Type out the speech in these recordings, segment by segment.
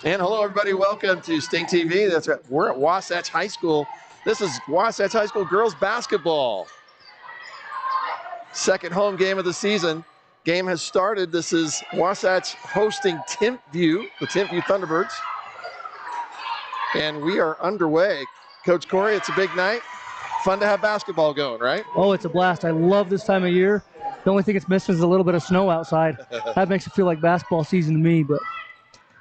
And hello, everybody. Welcome to Sting TV. That's right. We're at Wasatch High School. This is Wasatch High School girls basketball. Second home game of the season. Game has started. This is Wasatch hosting Timpview, the Timpview Thunderbirds. And we are underway. Coach Corey, it's a big night. Fun to have basketball going, right? Oh, it's a blast. I love this time of year. The only thing it's missing is a little bit of snow outside. That makes it feel like basketball season to me, but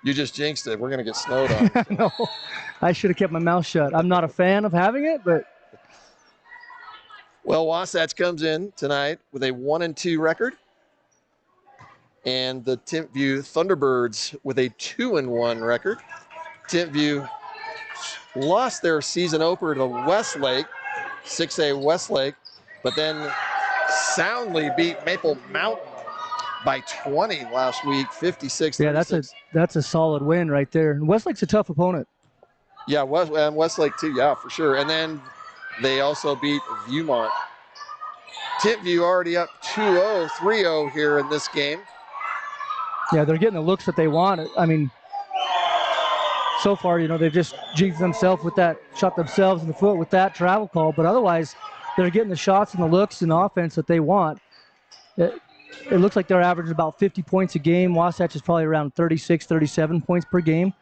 you just jinxed it. We're going to get snowed on. So. No, I should have kept my mouth shut. I'm not a fan of having it, but. Well, Wasatch comes in tonight with a 1-2 record. And the Timpview Thunderbirds with a 2-1 record. Timpview lost their season opener to Westlake, 6A Westlake, but then soundly beat Maple Mountain by 20 last week, 56. Yeah, that's a solid win right there. And Westlake's a tough opponent. Yeah, Westlake too, yeah, for sure. And then they also beat Viewmont. Timpview already up 2-0, 3-0 here in this game. Yeah, they're getting the looks that they want. I mean, so far, they've just jinxed themselves with that, shot themselves in the foot with that travel call, but otherwise, they're getting the shots and the looks and the offense that they want. It looks like they're averaging about 50 points a game. Wasatch is probably around 36, 37 points per game.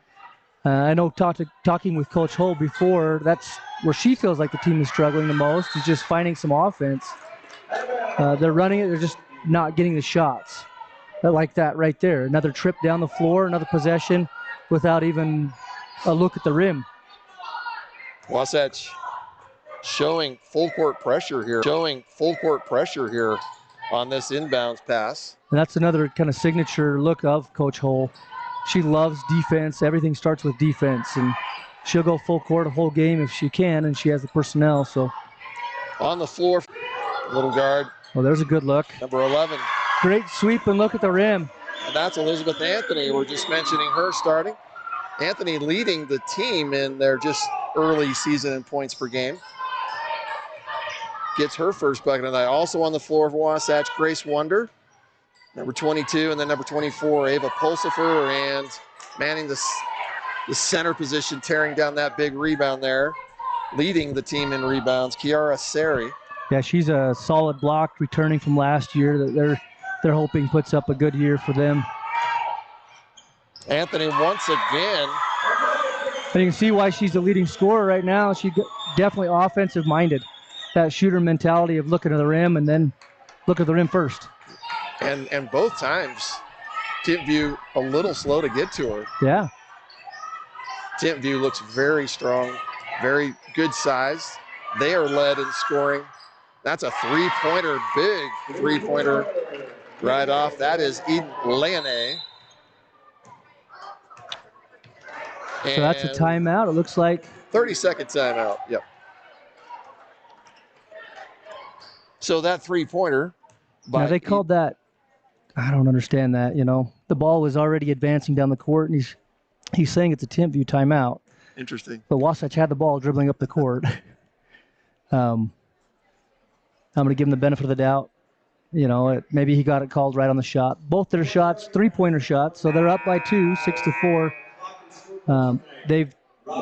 I know talking with Coach Hull before, that's where she feels like the team is struggling the most, is just finding some offense. They're running it, they're just not getting the shots. Like that right there. Another trip down the floor, another possession without even a look at the rim. Wasatch showing full court pressure here. On this inbounds pass. And that's another kind of signature look of Coach Hull. She loves defense. Everything starts with defense, and she'll go full court a whole game if she can, and she has the personnel. So on the floor, little guard. Well, there's a good look. Number 11. Great sweep and look at the rim. And that's Elizabeth Anthony. We're just mentioning her starting. Anthony leading the team in their just early season in points per game. Gets her first bucket of the night. Also on the floor for Wasatch, Grace Wonder, number 22, and then number 24, Ava Pulsifer, and manning the center position, tearing down that big rebound there, leading the team in rebounds, Kiara Sari. Yeah, she's a solid block returning from last year that they're hoping puts up a good year for them. Anthony once again. And you can see why she's the leading scorer right now. She's definitely offensive minded. That shooter mentality of looking at the rim and then look at the rim first. And both times, Timpview a little slow to get to her. Yeah. Timpview looks very strong, very good size. They are led in scoring. That's a three-pointer, big three-pointer right off. That is Eden Leone. So that's a timeout, it looks like. 30-second timeout, yep. So that three-pointer. Now they called that, I don't understand that, The ball was already advancing down the court, and he's saying it's a Timpview timeout. Interesting. But Wasatch had the ball dribbling up the court. I'm going to give him the benefit of the doubt. Maybe he got it called right on the shot. Both their shots, three-pointer shots, so they're up by 2, 6-4. They've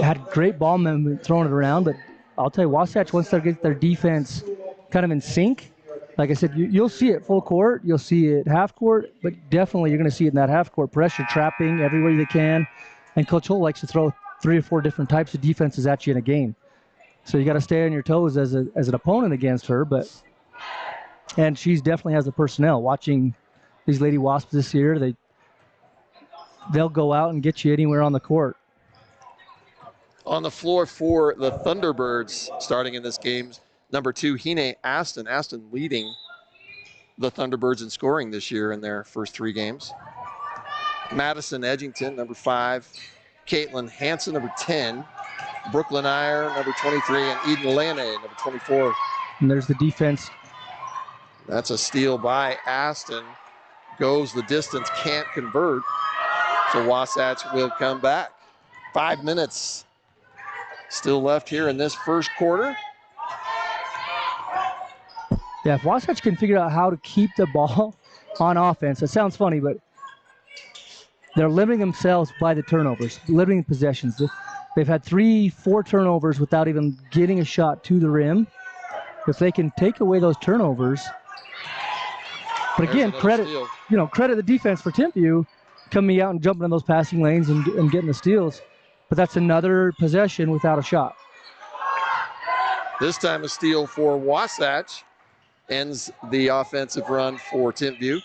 had great ball movement throwing it around, but I'll tell you, Wasatch, once they get their defense kind of in sync, like I said, you'll see it full court, you'll see it half court, but definitely you're going to see it in that half court pressure, trapping everywhere they can. And Coach Hull likes to throw 3 or 4 different types of defenses at you in a game. So you got to stay on your toes as an opponent against her, and she's definitely has the personnel. Watching these Lady Wasps this year, they'll go out and get you anywhere on the court. On the floor for the Thunderbirds starting in this game, number 2, Hine Aston. Aston leading the Thunderbirds in scoring this year in their first 3 games. Madison Edgington, number 5. Caitlin Hansen, number 10. Brooklyn Iyer, number 23. And Eden Leone, number 24. And there's the defense. That's a steal by Aston. Goes the distance, can't convert. So Wasatch will come back. 5 minutes still left here in this first quarter. Yeah, if Wasatch can figure out how to keep the ball on offense, it sounds funny, but they're limiting themselves by the turnovers, limiting possessions. They've had 3-4 turnovers without even getting a shot to the rim. If they can take away those turnovers, but again, credit the defense for Timpview coming out and jumping in those passing lanes and getting the steals. But that's another possession without a shot. This time a steal for Wasatch ends the offensive run for Timpview.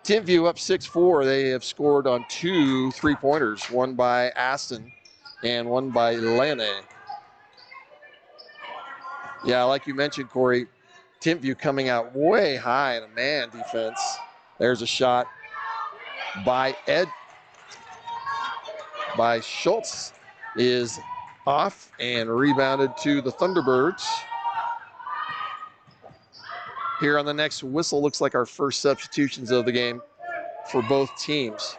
Timpview up 6-4. They have scored on 2 3-pointers, one by Aston and one by Lene. Yeah, like you mentioned, Corey, Timpview coming out way high in a man defense. There's a shot by Schultz, is off and rebounded to the Thunderbirds. Here on the next whistle, looks like our first substitutions of the game for both teams.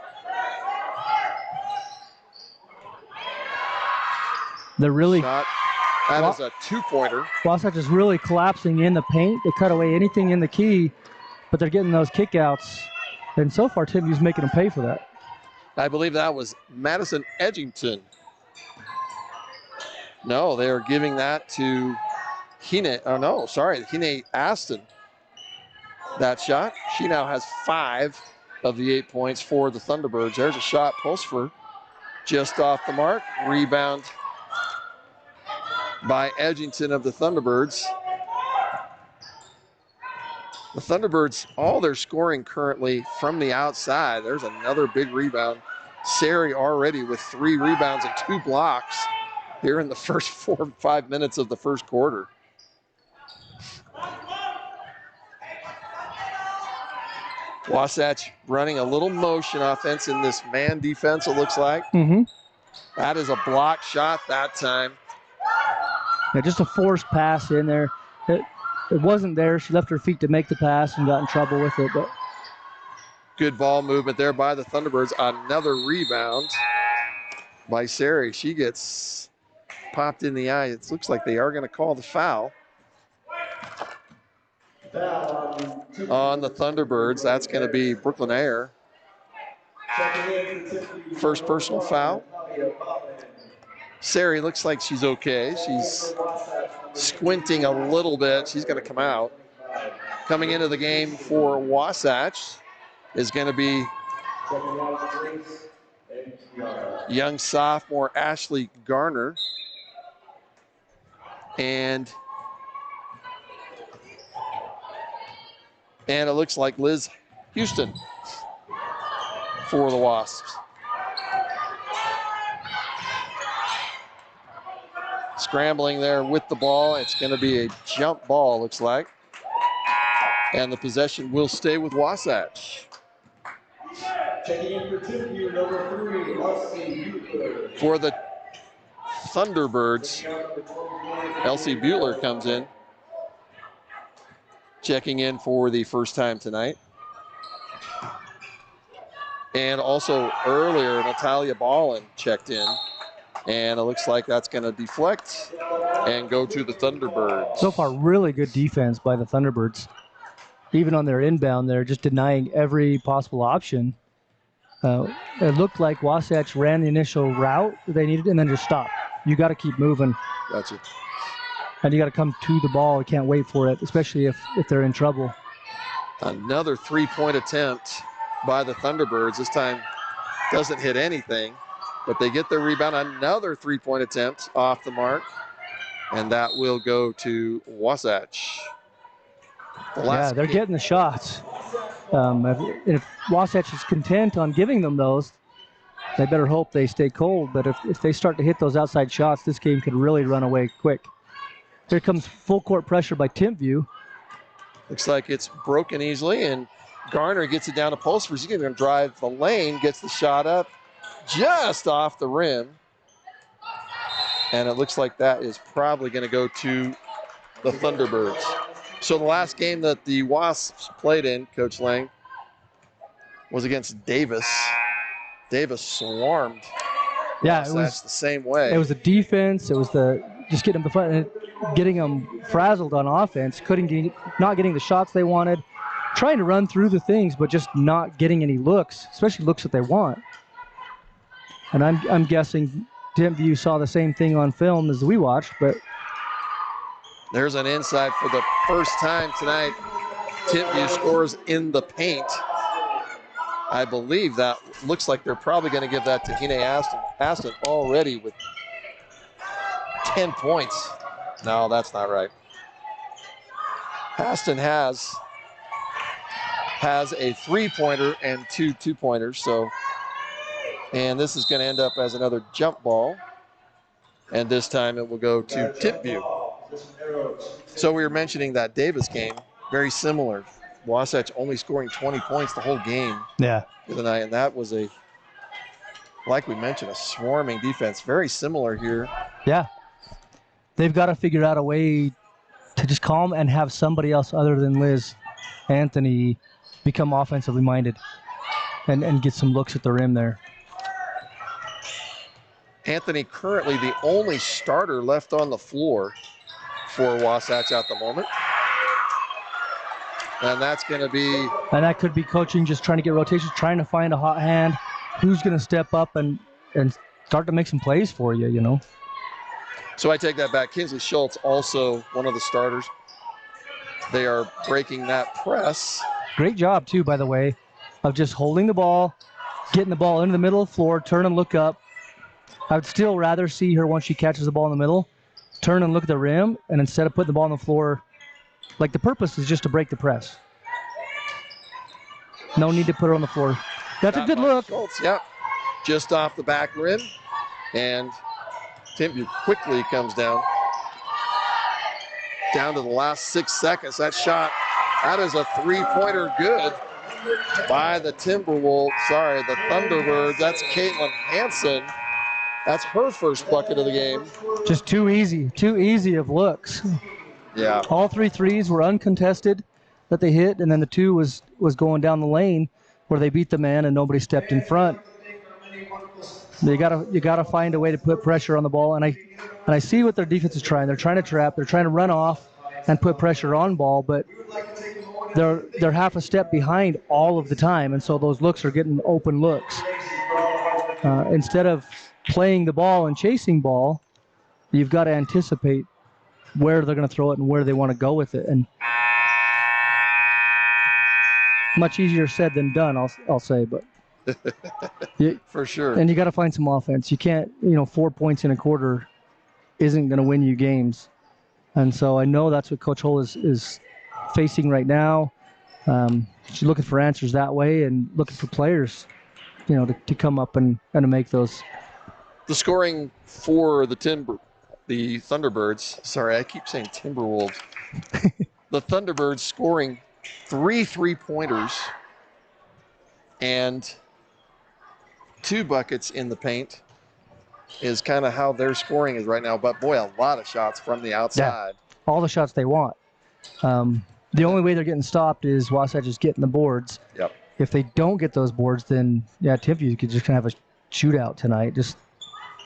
They're really... That is a 2-pointer. Wasatch is really collapsing in the paint. They cut away anything in the key, but they're getting those kickouts. And so far, Timpview's making them pay for that. I believe that was Madison Edgington. No, they are giving that to Hine Aston. That shot. She now has 5 of the 8 points for the Thunderbirds. There's a shot, Pulsfer, just off the mark. Rebound by Edgington of the Thunderbirds. The Thunderbirds, all their scoring currently from the outside. There's another big rebound. Sari already with 3 rebounds and 2 blocks here in the first 4 or 5 minutes of the first quarter. Wasatch running a little motion offense in this man defense, it looks like. That is a block shot that time. Yeah, just a forced pass in there. It wasn't there. She left her feet to make the pass and got in trouble with it. But good ball movement there by the Thunderbirds. Another rebound by Sari. She gets popped in the eye. It looks like they are going to call the foul on the Thunderbirds. That's going to be Brooklyn Ayer. First personal foul. Sari looks like she's okay. She's squinting a little bit. She's going to come out. Coming into the game for Wasatch is going to be young sophomore Ashley Garner. And it looks like Liz Houston for the Wasps. Scrambling there with the ball. It's going to be a jump ball, looks like. And the possession will stay with Wasatch. Checking in for Timpview, number 3, Elsie Butler. For the Thunderbirds, Elsie Butler comes in. Checking in for the first time tonight. And also earlier, Natalia Ballin checked in. And it looks like that's going to deflect and go to the Thunderbirds. So far, really good defense by the Thunderbirds. Even on their inbound, they're just denying every possible option. It looked like Wasatch ran the initial route they needed and then just stopped. You got to keep moving. Gotcha. And you got to come to the ball. You can't wait for it, especially if they're in trouble. Another 3-point attempt by the Thunderbirds. This time doesn't hit anything, but they get their rebound. Another 3-point attempt off the mark, and that will go to Wasatch. Yeah, they're getting the shots. If Wasatch is content on giving them those, they better hope they stay cold. But if they start to hit those outside shots, this game could really run away quick. Here comes full court pressure by Timpview. Looks like it's broken easily, and Garner gets it down to Pulsford. He's going to drive the lane, gets the shot up just off the rim. And it looks like that is probably going to go to the Thunderbirds. So the last game that the Wasps played in, Coach Lang, was against Davis. Davis swarmed. Yeah, Wasatch it was the same way. It was the defense. It was just getting them the front and getting them frazzled on offense. Not getting the shots they wanted. Trying to run through the things, but just not getting any looks, especially looks that they want. And I'm guessing Timpview saw the same thing on film as we watched, but There's an inside for the first time tonight. Timpview scores in the paint. I believe that looks like they're probably going to give that to Hine Aston. Aston already with 10 points. No, that's not right. Aston has a 3-pointer and 2 2-pointers. So, and this is going to end up as another jump ball. And this time it will go to Timpview. So we were mentioning that Davis game, very similar. Wasatch only scoring 20 points the whole game. Yeah. Tonight, and that was like we mentioned, a swarming defense. Very similar here. Yeah. They've got to figure out a way to just calm and have somebody else other than Liz Anthony become offensively minded and get some looks at the rim there. Anthony currently the only starter left on the floor for Wasatch at the moment. And that's going to be... And that could be coaching, just trying to get rotations, trying to find a hot hand. Who's going to step up and start to make some plays for you, you know? So I take that back. Kinsley Schultz, also one of the starters. They are breaking that press. Great job, too, by the way, of just holding the ball, getting the ball into the middle of the floor, turn and look up. I would still rather see her, once she catches the ball in the middle, turn and look at the rim, and instead of putting the ball on the floor, like the purpose is just to break the press. No need to put her on the floor. That's a good look. Schultz, yep. Just off the back rim. And Timpview quickly comes down. Down to the last 6 seconds. That shot, that is a 3-pointer good by the the Thunderbirds. That's Caitlin Hansen. That's her first bucket of the game. Just too easy of looks. Yeah. All 3 threes were uncontested that they hit, and then the 2 was going down the lane where they beat the man and nobody stepped in front. You gotta find a way to put pressure on the ball, and I see what their defense is trying. They're trying to trap. They're trying to run off and put pressure on ball, but they're half a step behind all of the time, and so those looks are getting open looks. Instead of playing the ball and chasing ball, you've got to anticipate where they're going to throw it and where they want to go with it. And much easier said than done, I'll say, but for sure. And you got to find some offense. You can't, 4 points in a quarter isn't going to win you games. And so I know that's what Coach Hull is facing right now. She's looking for answers that way and looking for players, to come up and to make those. The scoring for the Thunderbirds, sorry, I keep saying Timberwolves. The Thunderbirds scoring 3 3-pointers and 2 buckets in the paint is kind of how their scoring is right now. But boy, a lot of shots from the outside. Yeah, all the shots they want. The only way they're getting stopped is Wasatch is getting the boards. Yep. If they don't get those boards, then Timpview could just kind of have a shootout tonight, just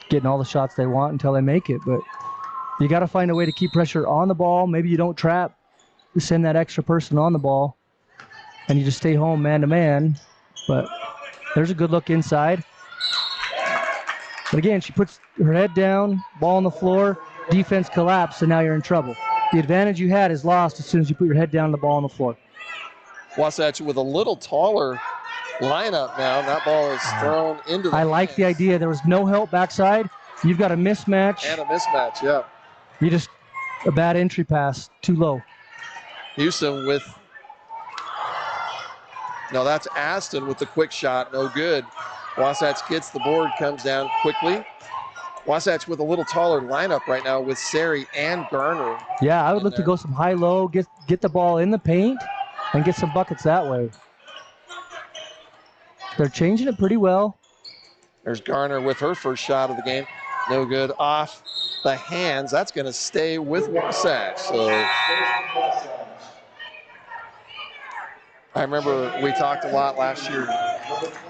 getting all the shots they want until they make it. But you got to find a way to keep pressure on the ball. Maybe you don't trap. You send that extra person on the ball, and you just stay home man-to-man. But there's a good look inside. But again, she puts her head down, ball on the floor, defense collapsed, and now you're in trouble. The advantage you had is lost as soon as you put your head down and the ball on the floor. Wasatch with a little taller lineup now. And that ball is thrown into the I like the idea. There was no help backside. You've got a mismatch. And a mismatch, yeah. You just, a bad entry pass, too low. Houston with, no, that's Aston with the quick shot, no good. Wasatch gets the board, comes down quickly. Wasatch with a little taller lineup right now with Sari and Garner. Yeah, I would look to go some high-low, get the ball in the paint, and get some buckets that way. They're changing it pretty well. There's Garner with her first shot of the game. No good. Off the hands. That's going to stay with Wasatch. So I remember we talked a lot last year,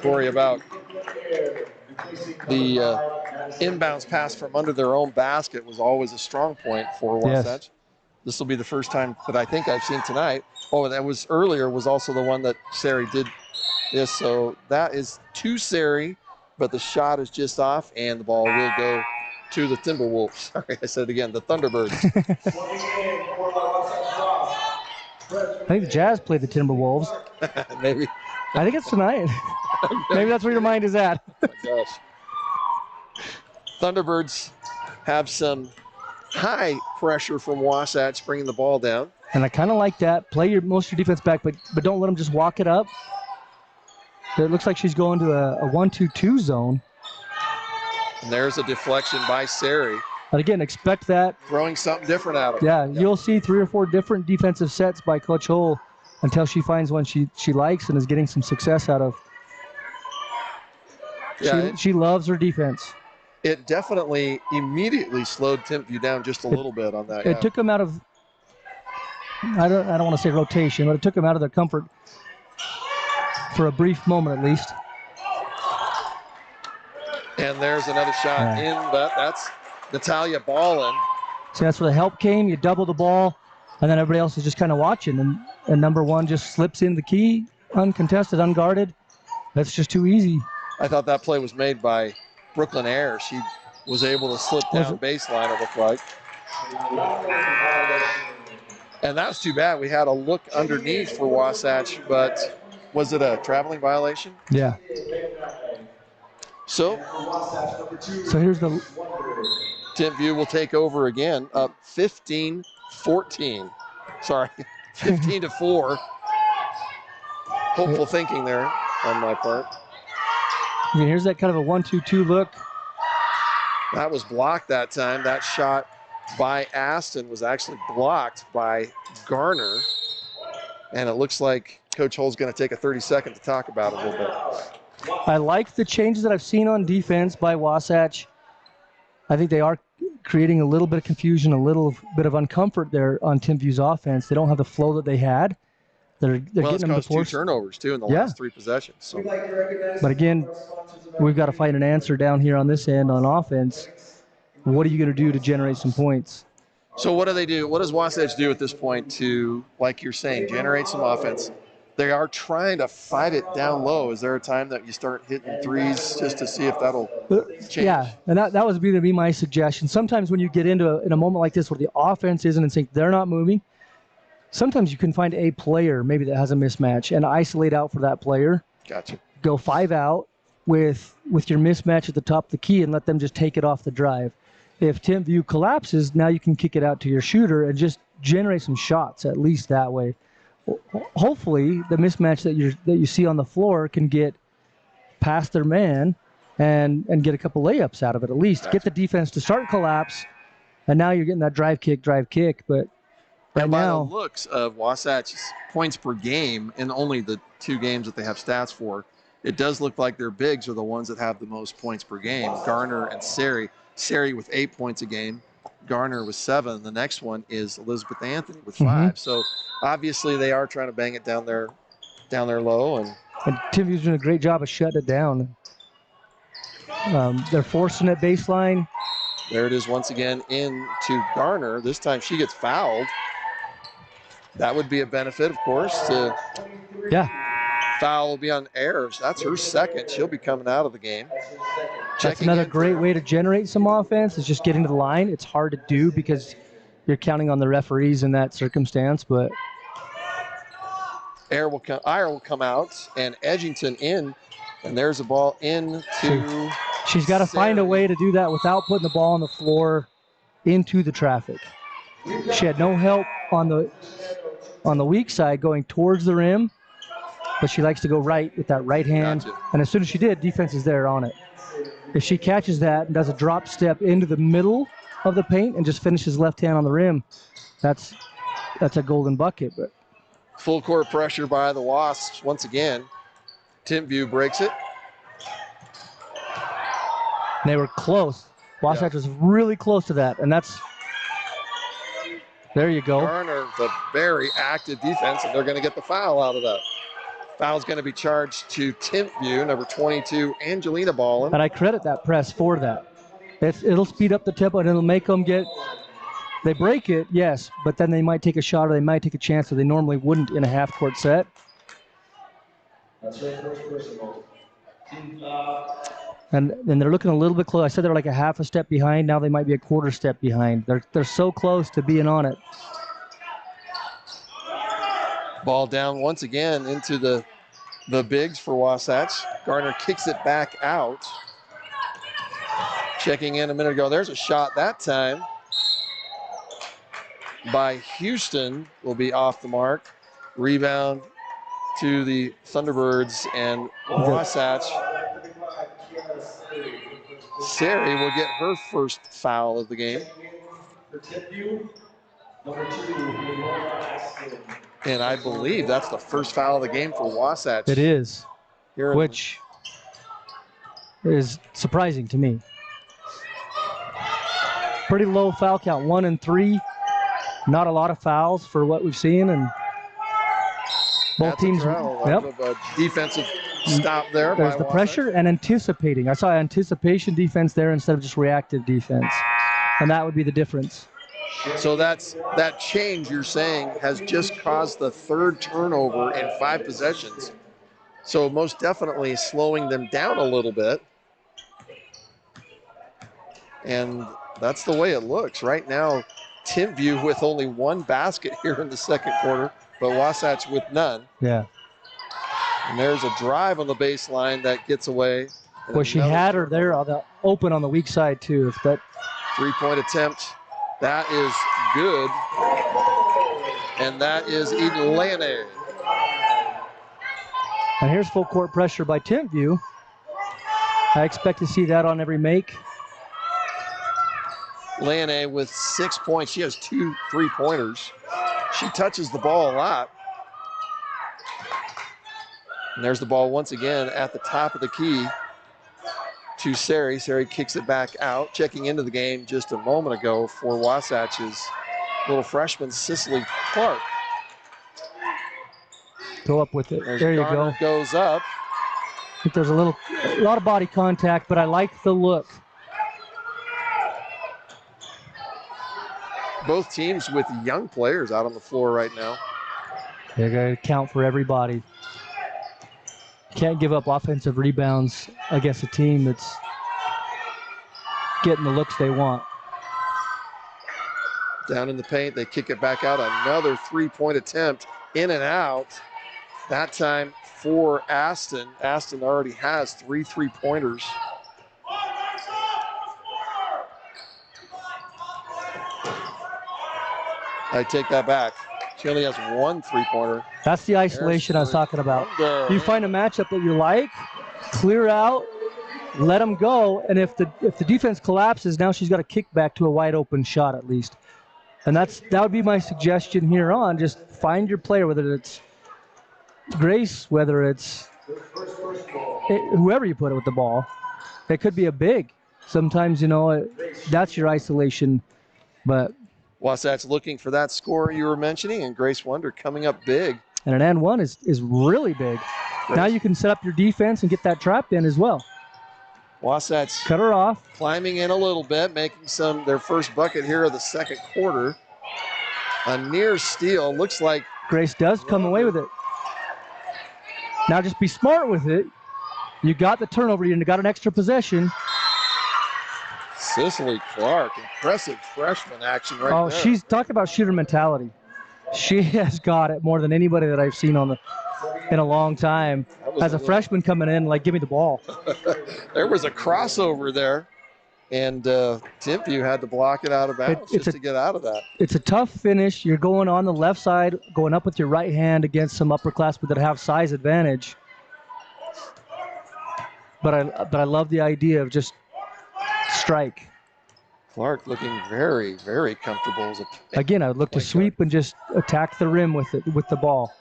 Corey, about the inbounds pass from under their own basket was always a strong point for Wasatch. Yes. This will be the first time that I think I've seen tonight. Oh, that was earlier was also the one that Sari did this. So that is to Sari but the shot is just off, and the ball will go to the Timberwolves. Sorry, I said it again, the Thunderbirds. I think the Jazz played the Timberwolves. Maybe. I think it's tonight. Maybe that's where your mind is at. Oh my gosh. Thunderbirds have some high pressure from Wasatch bringing the ball down. And I kind of like that. Play most of your defense back, but don't let them just walk it up. It looks like she's going to a 1-2-2 zone. And there's a deflection by Sari. But again, expect that. Throwing something different at him. Yeah, you'll see 3 or 4 different defensive sets by Coach Hull until she finds one she likes and is getting some success out of. Yeah, she loves her defense. It definitely immediately slowed Timpview down just a little bit on that. It took them out of, I don't want to say rotation, but it took them out of their comfort for a brief moment at least. And there's another shot in, but that's Natalia Ballin. So that's where the help came. You double the ball, and then everybody else is just kind of watching. And number one just slips in the key, uncontested, unguarded. That's just too easy. I thought that play was made by Brooklyn Air. She was able to slip down baseline, it looked like. And that was too bad. We had a look underneath for Wasatch, but was it a traveling violation? Yeah. So here's the Timpview will take over again, up 15-14. Sorry, 15-4. Hopeful thinking there on my part. Yeah, here's that kind of a 1-2-2 look. That was blocked that time. That shot by Aston was actually blocked by Garner. And it looks like Coach Hull's going to take a 30-second to talk about it a little bit. I like the changes that I've seen on defense by Wasatch. I think they are creating a little bit of confusion, a little bit of uncomfort there on Timpview's offense. They don't have the flow that they had. They're getting them to force 2 turnovers too in the last 3 possessions. So. But again, we've got to find an answer down here on this end on offense. What are you going to do to generate some points? So what do they do? What does Wasatch do at this point to, like you're saying, generate some offense? They are trying to fight it down low. Is there a time that you start hitting threes just to see if that'll change? Yeah, and that was going to be my suggestion. Sometimes when you get into in a moment like this where the offense isn't in sync, they're not moving, sometimes you can find a player maybe that has a mismatch and isolate out for that player. Gotcha. Go 5 out with your mismatch at the top of the key and let them just take it off the drive. If Timpview collapses, now you can kick it out to your shooter and just generate some shots, at least that way. Hopefully, the mismatch that you see on the floor can get past their man and get a couple layups out of it, at least. Gotcha. Get the defense to start collapse, and now you're getting that drive kick. But right by now, the looks of Wasatch's points per game in only the 2 games that they have stats for, it does look like their bigs are the ones that have the most points per game. Garner and Sari. Sari with 8 points a game. Garner with 7. The next one is Elizabeth Anthony with 5. Mm-hmm. So obviously they are trying to bang it down there low. And Timpview's doing a great job of shutting it down. They're forcing it baseline. There it is once again into Garner. This time she gets fouled. That would be a benefit, of course. Foul will be on Air. That's her second. She'll be coming out of the game. That's another great way to generate some offense is just getting to the line. It's hard to do because you're counting on the referees in that circumstance, but Air will come out and Edgington in, and there's a ball into. She's got to find a way to do that without putting the ball on the floor into the traffic. She had no help on the weak side going towards the rim, but she likes to go right with that right hand. Gotcha. And as soon as she did, defense is there on it. If she catches that and does a drop step into the middle of the paint and just finishes left hand on the rim, that's a golden bucket. But full court pressure by the Wasps once again. Timpview breaks it. They were close. Wasatch was really close to that, and there you go. Garner, the very active defense, and they're going to get the foul out of that. Foul's going to be charged to Timpview, number 22, Angelina Ballin. And I credit that press for that. It'll speed up the tempo, and it'll make them they break it, yes, but then they might take a shot or they might take a chance that they normally wouldn't in a half-court set. And they're looking a little bit close. I said they're like a half a step behind. Now they might be a quarter step behind. They're so close to being on it. Ball down once again into the bigs for Wasatch. Gardner kicks it back out. Checking in a minute ago. There's a shot that time by Houston. Will be off the mark. Rebound to the Thunderbirds, and Wasatch. Sari will get her first foul of the game. For Timpview, number 2, And I believe that's the first foul of the game for Wasatch. It is, Here which is surprising to me. Pretty low foul count, 1 and 3. Not a lot of fouls for what we've seen, and both teams. Yep. A defensive stop there. There's the pressure and anticipating. I saw anticipation defense there instead of just reactive defense, and that would be the difference. So that change you're saying has just caused the third turnover in 5 possessions. So most definitely slowing them down a little bit. And that's the way it looks. Right now, Timpview with only 1 basket here in the second quarter, but Wasatch with none. Yeah. And there's a drive on the baseline that gets away. Well, she had her there on the open on the weak side too. If that 3-point attempt, that is good. And that is Elene. And here's full court pressure by Timpview. I expect to see that on every make. Lane with 6 points. She has 2 3-pointers. She touches the ball a lot. And there's the ball once again at the top of the key to Sari. Sari kicks it back out. Checking into the game just a moment ago for Wasatch's little freshman, Cicely Clark. Go up with it. There's there you Garner go. Goes up. I think there's a lot of body contact, but I like the look. Both teams with young players out on the floor right now. They're going to count for everybody. Can't give up offensive rebounds against a team that's getting the looks they want. Down in the paint, they kick it back out. Another 3-point attempt, in and out. That time for Aston. Aston already has 3 3-pointers. I take that back. She only has 1 3-pointer. That's the isolation I was talking about. You find a matchup that you like, clear out, let them go, and if the defense collapses, now she's got to kick back to a wide open shot at least. And that would be my suggestion here on. Just find your player, whether it's Grace, whether it's whoever you put it with the ball. It could be a big. Sometimes, that's your isolation, but Wasatch looking for that score you were mentioning, and Grace Wonder coming up big. And an and one is really big. Grace. Now you can set up your defense and get that trap in as well. Wasatch cut her off, climbing in a little bit, making their first bucket here of the second quarter. A near steal. Looks like Grace does come away with it. Now just be smart with it. You got the turnover. You got an extra possession. Cicely Clark, impressive freshman action right there. Oh, she's talking about shooter mentality. She has got it more than anybody that I've seen in a long time. As a freshman coming in, like, give me the ball. There was a crossover there, and Timpview had to block it out of bounds to get out of that. It's a tough finish. You're going on the left side, going up with your right hand against some upperclassmen that have size advantage. But I love the idea of just strike. Clark looking very, very comfortable as a Again, I would look to sweep and just attack the rim with the ball.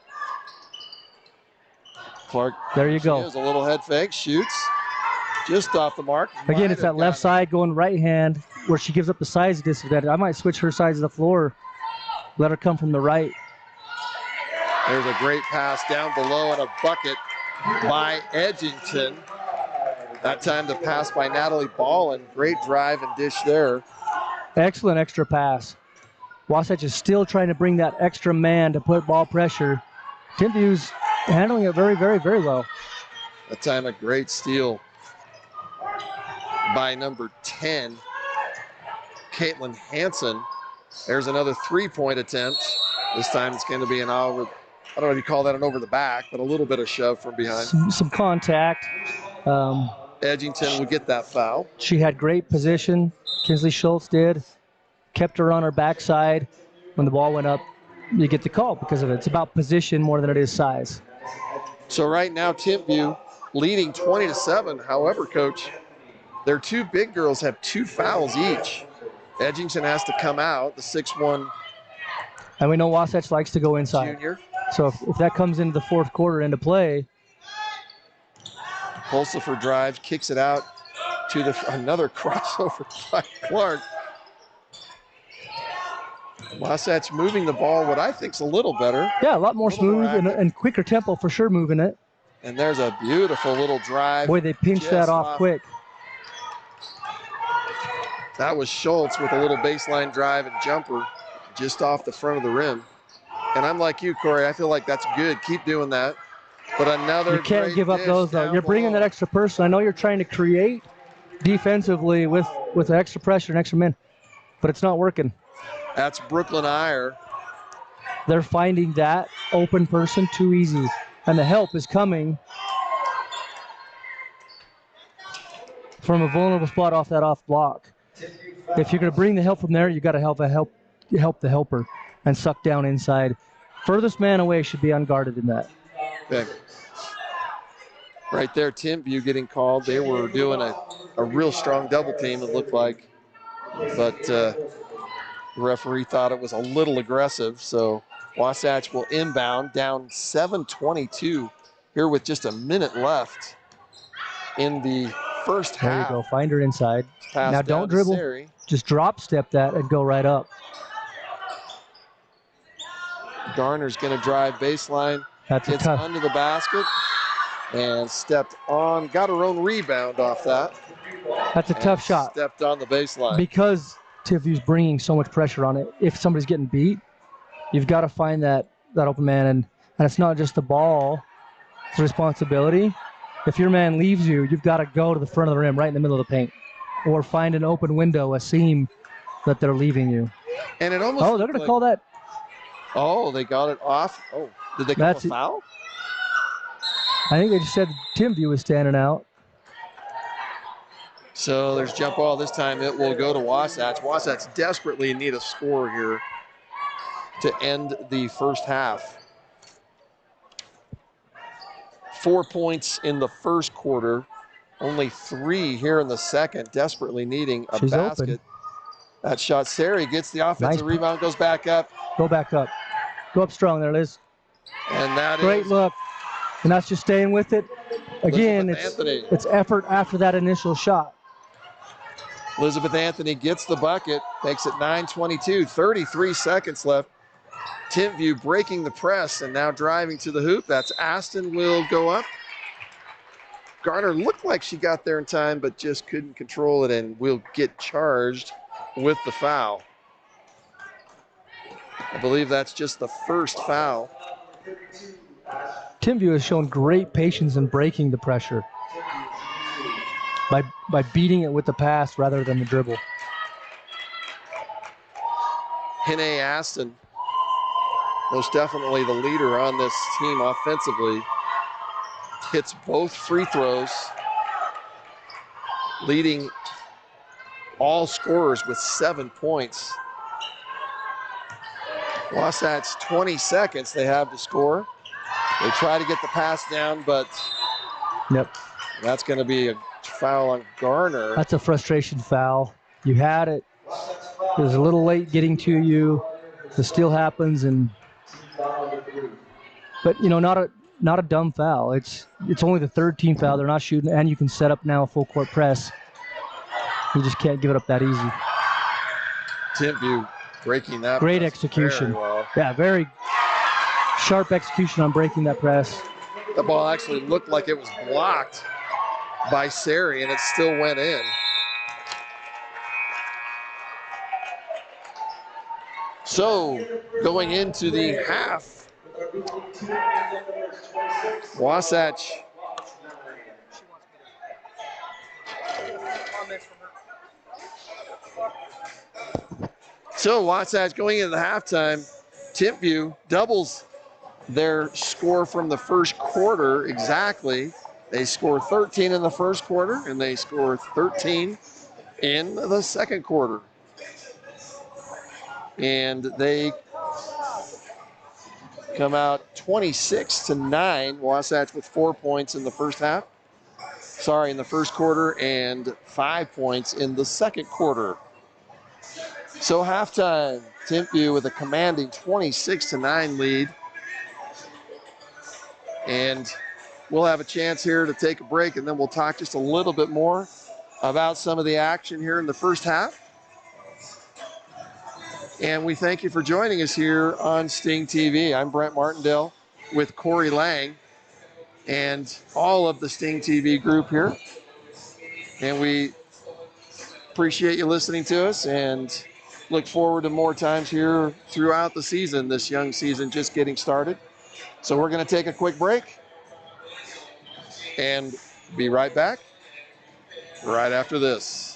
Clark, there you go. Is a little head fake, shoots just off the mark. Again, it's that left side going right hand where she gives up the size disadvantage. I might switch her sides of the floor, let her come from the right. There's a great pass down below and a bucket by Edgington. That time the pass by Natalie Ball, and great drive and dish there. Excellent extra pass. Wasatch is still trying to bring that extra man to put ball pressure. Timpview's handling it very, very, very well. That time a great steal. by number 10, Caitlin Hansen. There's another 3-point attempt. This time it's going to be an over, I don't know if you call that an over the back, but a little bit of shove from behind. Some contact. Edgington will get that foul. She had great position. Kinsley Schultz did. Kept her on her backside. When the ball went up, you get the call because of it. It's about position more than it is size. So right now, Timpview leading 20-7. However, Coach, their two big girls have 2 fouls each. Edgington has to come out, the 6'1" And we know Wasatch likes to go inside. junior. So if that comes into the fourth quarter into play. Pulsifer drives, kicks it out to another crossover by Clark. Wasatch moving the ball, what I think is a little better. Yeah, a lot more smooth and quicker tempo for sure moving it. And there's a beautiful little drive. Boy, they pinched that off quick. That was Schultz with a little baseline drive and jumper just off the front of the rim. And I'm like you, Corey, I feel like that's good. Keep doing that. But another You can't give up those, though. You're bringing that extra person. I know you're trying to create defensively with extra pressure and extra men, but it's not working. That's Brooklyn Iyer. They're finding that open person too easy, and the help is coming from a vulnerable spot off that off block. If you're going to bring the help from there, you got to help the helper and suck down inside. Furthest man away should be unguarded in that. Okay. Right there, Timpview getting called. They were doing a real strong double team, it looked like. But the referee thought it was a little aggressive. So Wasatch will inbound down 7:22 here with just a minute left in the first half. There you go. Find her inside. Pass now don't dribble. Sari. Just drop step that and go right up. Garner's going to drive baseline. That's gets under the basket and stepped on. Got her own rebound off that. That's a tough shot. Stepped on the baseline. Because Timpview's bringing so much pressure on it. If somebody's getting beat, you've got to find that open man. And it's not just the ball. It's a responsibility. If your man leaves you, you've got to go to the front of the rim, right in the middle of the paint. Or find an open window, a seam that they're leaving you. And it almost. Oh, they're going to call that. Oh, they got it off. Oh, did they call a foul? I think they just said Timpview was standing out. So there's jump ball. This time it will go to Wasatch. Wasatch desperately need a score here to end the first half. 4 points in the first quarter. Only 3 here in the second. Desperately needing a basket. Open. That shot. Sari gets the offensive rebound, goes back up. Go back up. Go up strong there, Liz. And that Great look. And that's just staying with it. Again, Anthony. It's effort after that initial shot. Elizabeth Anthony gets the bucket, makes it 9:22, 33 seconds left. Timpview breaking the press and now driving to the hoop. That's Aston will go up. Garner looked like she got there in time, but just couldn't control it and will get charged with the foul. I believe that's just the first foul. Timpview has shown great patience in breaking the pressure by beating it with the pass rather than the dribble. Hene Aston, most definitely the leader on this team offensively, hits both free throws, leading all scorers with 7 points. Wasatch 20 seconds they have to score. They try to get the pass down, but that's going to be a foul on Garner. That's a frustration foul. You had it. It was a little late getting to you. The steal happens, but not a dumb foul. It's only the third team foul. They're not shooting, and you can set up now a full court press. You just can't give it up that easy. Timpview breaking that. Great execution. Very well. Yeah, very sharp execution on breaking that press. The ball actually looked like it was blocked by Sari, and it still went in. So, going into the half, Wasatch So Wasatch going into the halftime, Timpview doubles their score from the first quarter exactly. They score 13 in the first quarter, and they score 13 in the second quarter. And they come out 26-9. Wasatch with 4 points in the first half. In the first quarter, and 5 points in the second quarter. So halftime, Timpview with a commanding 26-9 lead. And we'll have a chance here to take a break, and then we'll talk just a little bit more about some of the action here in the first half. And we thank you for joining us here on Sting TV. I'm Brent Martindale with Corey Lang and all of the Sting TV group here. And we appreciate you listening to us and look forward to more times here throughout the season, this young season just getting started. So we're going to take a quick break and be right back right after this.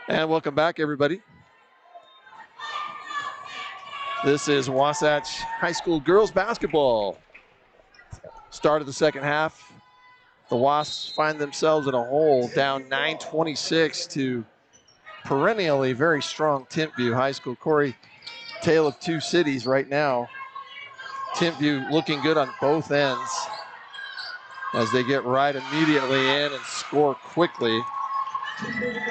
And welcome back, everybody. This is Wasatch High School girls basketball. Start of the second half. The Wasps find themselves in a hole, down 9-26 to perennially very strong Timpview High School. Corey, tale of two cities right now. Timpview looking good on both ends as they get right immediately in and score quickly.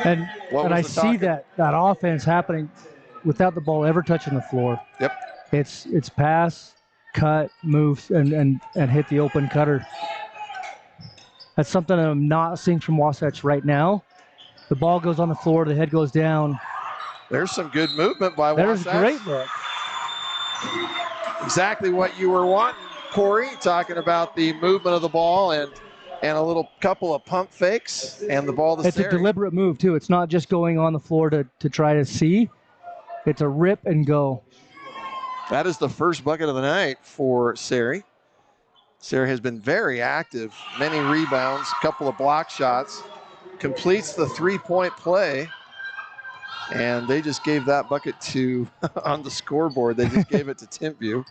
And I see that offense happening without the ball ever touching the floor. Yep. It's pass, cut, move, and hit the open cutter. That's something that I'm not seeing from Wasatch right now. The ball goes on the floor, the head goes down. There's some good movement by Wasatch. There's great look. Exactly what you were wanting, Corey, talking about the movement of the ball and a little couple of pump fakes and the ball to It's Sari. a deliberate move, too. It's not just going on the floor to try to see. It's a rip and go. That is the first bucket of the night for Sari. Sari has been very active. Many rebounds, a couple of block shots. Completes the three-point play. And they just gave that bucket to, on the scoreboard, they just gave it to Timpview.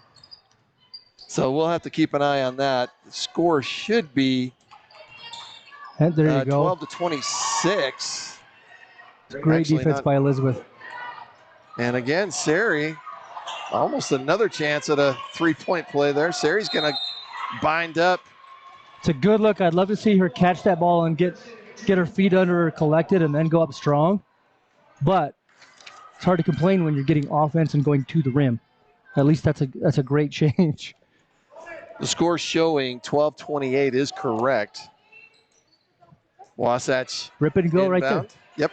So we'll have to keep an eye on that. The score should be And there you go. 12-26. Great Actually defense by Elizabeth. And again, Sari, almost another chance at a three-point play there. Sari's going to bind up. It's a good look. I'd love to see her catch that ball and get her feet under her collected and then go up strong. But it's hard to complain when you're getting offense and going to the rim. At least that's a great change. The score showing 12-28 is correct. Wasatch Rip and go inbound. right there. Yep.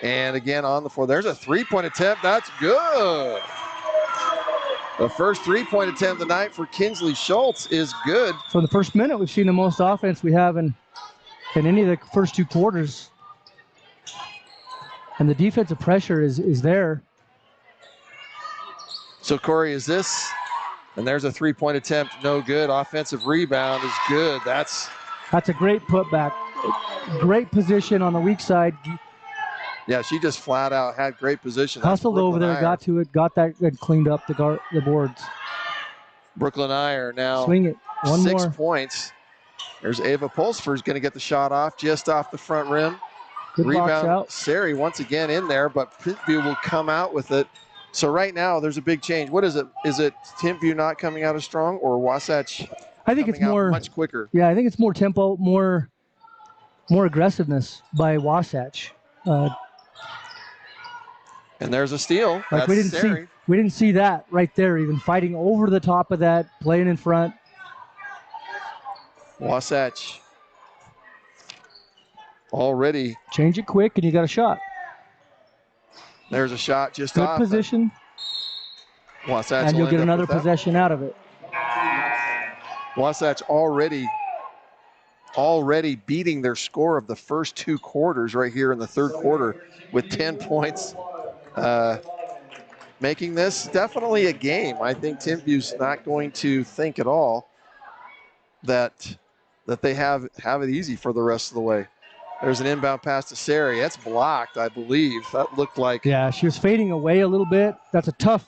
And again on the floor. There's a three-point attempt. That's good. The first three-point attempt of the night for Kinsley Schultz is good. So in the first minute, we've seen the most offense we have in any of the first two quarters. And the defensive pressure is there. So, Corey, is this, and there's a three-point attempt, no good. Offensive rebound is good. That's a great putback. Great position on the weak side. Yeah, she just flat out had great position. Hustled over there, got to it, got that, and cleaned up the boards. Brooklyn Iyer now Swing it. One 6 more. points. There's Ava Pulsford's going to get the shot off, just off the front rim. Good box Rebound, out. Sari once again in there, but Timpview will come out with it. So right now, there's a big change. What is it? Is it Timpview not coming out as strong, or Wasatch I think it's more much quicker? Yeah, I think it's more tempo, more aggressiveness by Wasatch. And there's a steal. Like That's Sari. we didn't see that right there, even fighting over the top of that, playing in front. Wasatch already. Change it quick, and you got a shot. There's a shot just Good off. position, Wasatch and will you'll get end up another with that. possession out of it. Wasatch already beating their score of the first two quarters right here in the third quarter with 10 points. Making this definitely a game. I think Timpview's not going to think at all that they have it easy for the rest of the way. There's an inbound pass to Sari. That's blocked, I believe. That looked like... Yeah, she was fading away a little bit. That's a tough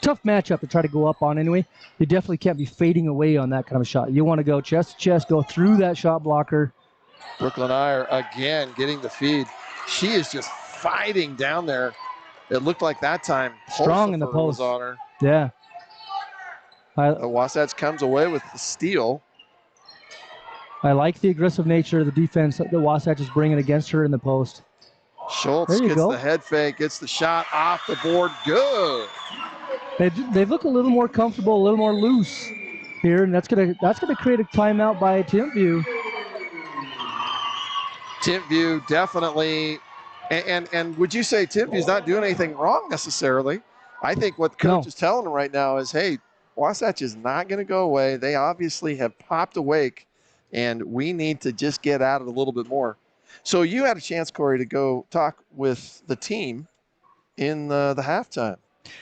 matchup to try to go up on anyway. You definitely can't be fading away on that kind of shot. You want to go chest to chest, go through that shot blocker. Brooklyn Iyer again getting the feed. She is just fighting down there. It looked like that time Strong in the Pulsifer post. was on her. Yeah. Wasatch comes away with the steal. I like the aggressive nature of the defense that Wasatch is bringing against her in the post. Schultz There you gets go. the head fake, gets the shot off the board. Good. They look a little more comfortable, a little more loose here, and that's gonna create a timeout by Timpview. Timpview definitely, and would you say Timpview's not doing anything wrong necessarily? I think what the coach is telling them right now is, hey, Wasatch is not going to go away. They obviously have popped awake, and we need to just get at it a little bit more. So you had a chance, Corey, to go talk with the team in the halftime.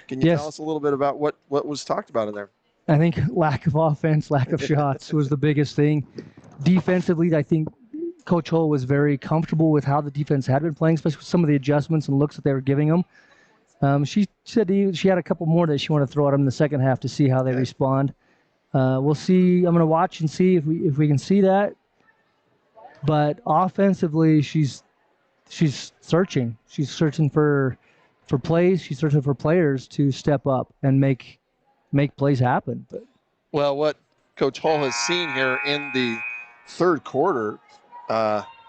Can you tell us a little bit about what was talked about in there? I think lack of offense, lack of shots was the biggest thing. Defensively, I think Coach Hull was very comfortable with how the defense had been playing, especially with some of the adjustments and looks that they were giving them. She said she had a couple more that she wanted to throw at them in the second half to see how they respond. We'll see. I'm going to watch and see if we can see that. But offensively, she's searching. She's searching for plays. She's searching for players to step up and make plays happen. But, well, what Coach Hull has seen here in the third quarter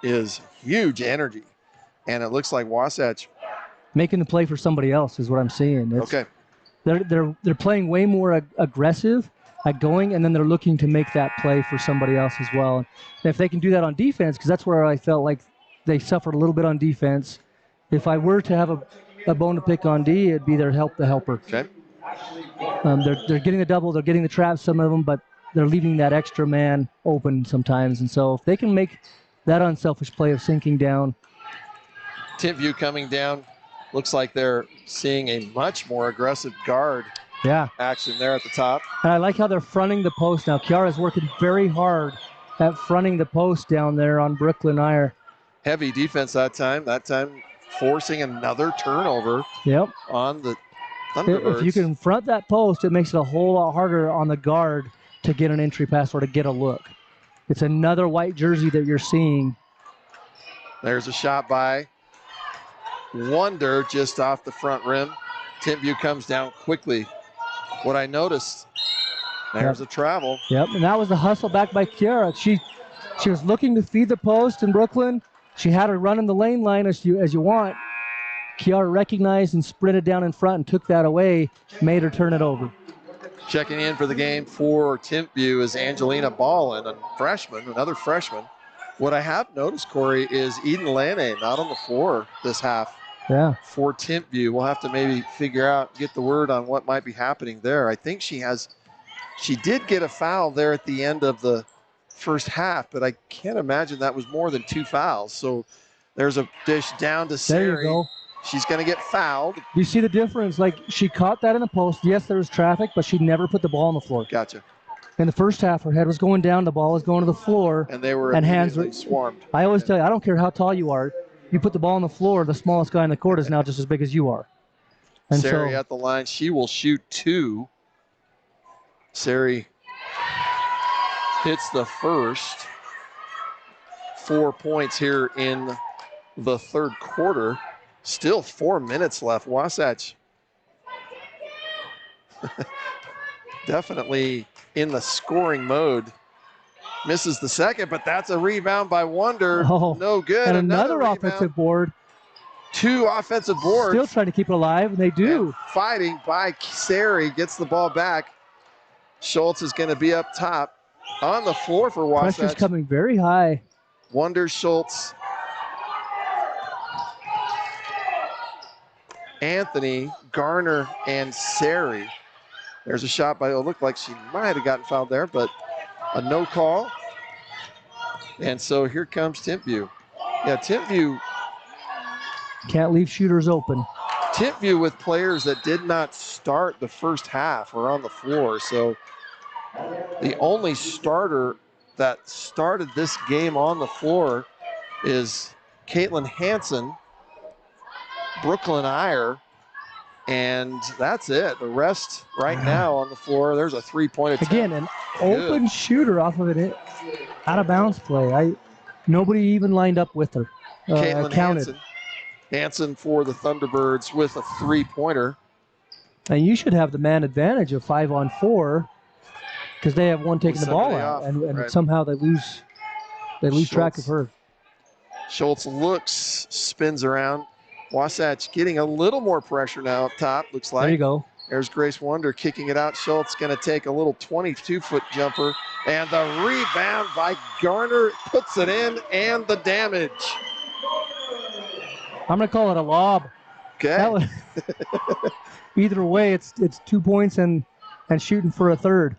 is huge energy, and it looks like Wasatch making the play for somebody else is what I'm seeing. Okay. They're playing way more aggressive at going, and then they're looking to make that play for somebody else as well. And if they can do that on defense, because that's where I felt like they suffered a little bit on defense. If I were to have a bone to pick on D, it'd be their the helper. Okay. They're getting the double, they're getting the traps, some of them, but they're leaving that extra man open sometimes. And so if they can make that unselfish play of sinking down. Timpview coming down. Looks like they're seeing a much more aggressive guard action there at the top. And I like how they're fronting the post now. Kiara's working very hard at fronting the post down there on Brooklyn Iyer. Heavy defense that time. That time forcing another turnover on the Thunderbirds. If you can front that post, it makes it a whole lot harder on the guard to get an entry pass or to get a look. It's another white jersey that you're seeing. There's a shot by Wonder just off the front rim. Timpview comes down quickly. What I noticed, there's a travel. Yep, and that was the hustle back by Kiara. She was looking to feed the post in Brooklyn. She had her run in the lane line as you want. Kiara recognized and sprinted down in front and took that away, made her turn it over. Checking in for the game for Timpview is Angelina Ballin, another freshman. What I have noticed, Corey, is Eden Lane not on the floor this half. For Timpview. We'll have to maybe get the word on what might be happening there. I think she did get a foul there at the end of the first half, but I can't imagine that was more than 2 fouls. So there's a dish down to Sari. There you go. She's going to get fouled. You see the difference? Like, she caught that in the post. Yes, there was traffic, but she never put the ball on the floor. Gotcha. In the first half, her head was going down, the ball was going to the floor. And they were immediately swarmed. I always tell you, I don't care how tall you are. You put the ball on the floor, the smallest guy in the court is now just as big as you are. And Sari at the line. She will shoot 2. Sari hits the first. 4 points here in the third quarter. Still 4 minutes left. Wasatch definitely in the scoring mode. Misses the second, but that's a rebound by Wonder. No good. And another offensive board. 2 offensive boards. Still trying to keep it alive, and they do. And fighting by Sari, gets the ball back. Schultz is going to be up top on the floor for Wasatch. Pressure's coming very high. Wonder, Schultz, Anthony, Garner, and Sari. There's a shot by, it looked like she might have gotten fouled there, but a no call. And so here comes Timpview. Timpview. Can't leave shooters open. Timpview with players that did not start the first half are on the floor. So the only starter that started this game on the floor is Caitlin Hansen, Brooklyn Iyer, and that's it. The rest right now on the floor, there's a 3-point attempt. Again, an open shooter off of an out-of-bounds play. Nobody even lined up with her. Caitlin Hansen. Hansen for the Thunderbirds with a 3-pointer. And you should have the man advantage of 5-on-4 because they have one taking the ball out, and somehow they lose track of her. Schultz looks, spins around. Wasatch getting a little more pressure now up top, looks like. There you go. There's Grace Wonder kicking it out. Schultz going to take a little 22-foot jumper. And the rebound by Garner puts it in, and the damage. I'm going to call it a lob. Okay. Either way, it's 2 points and shooting for a third.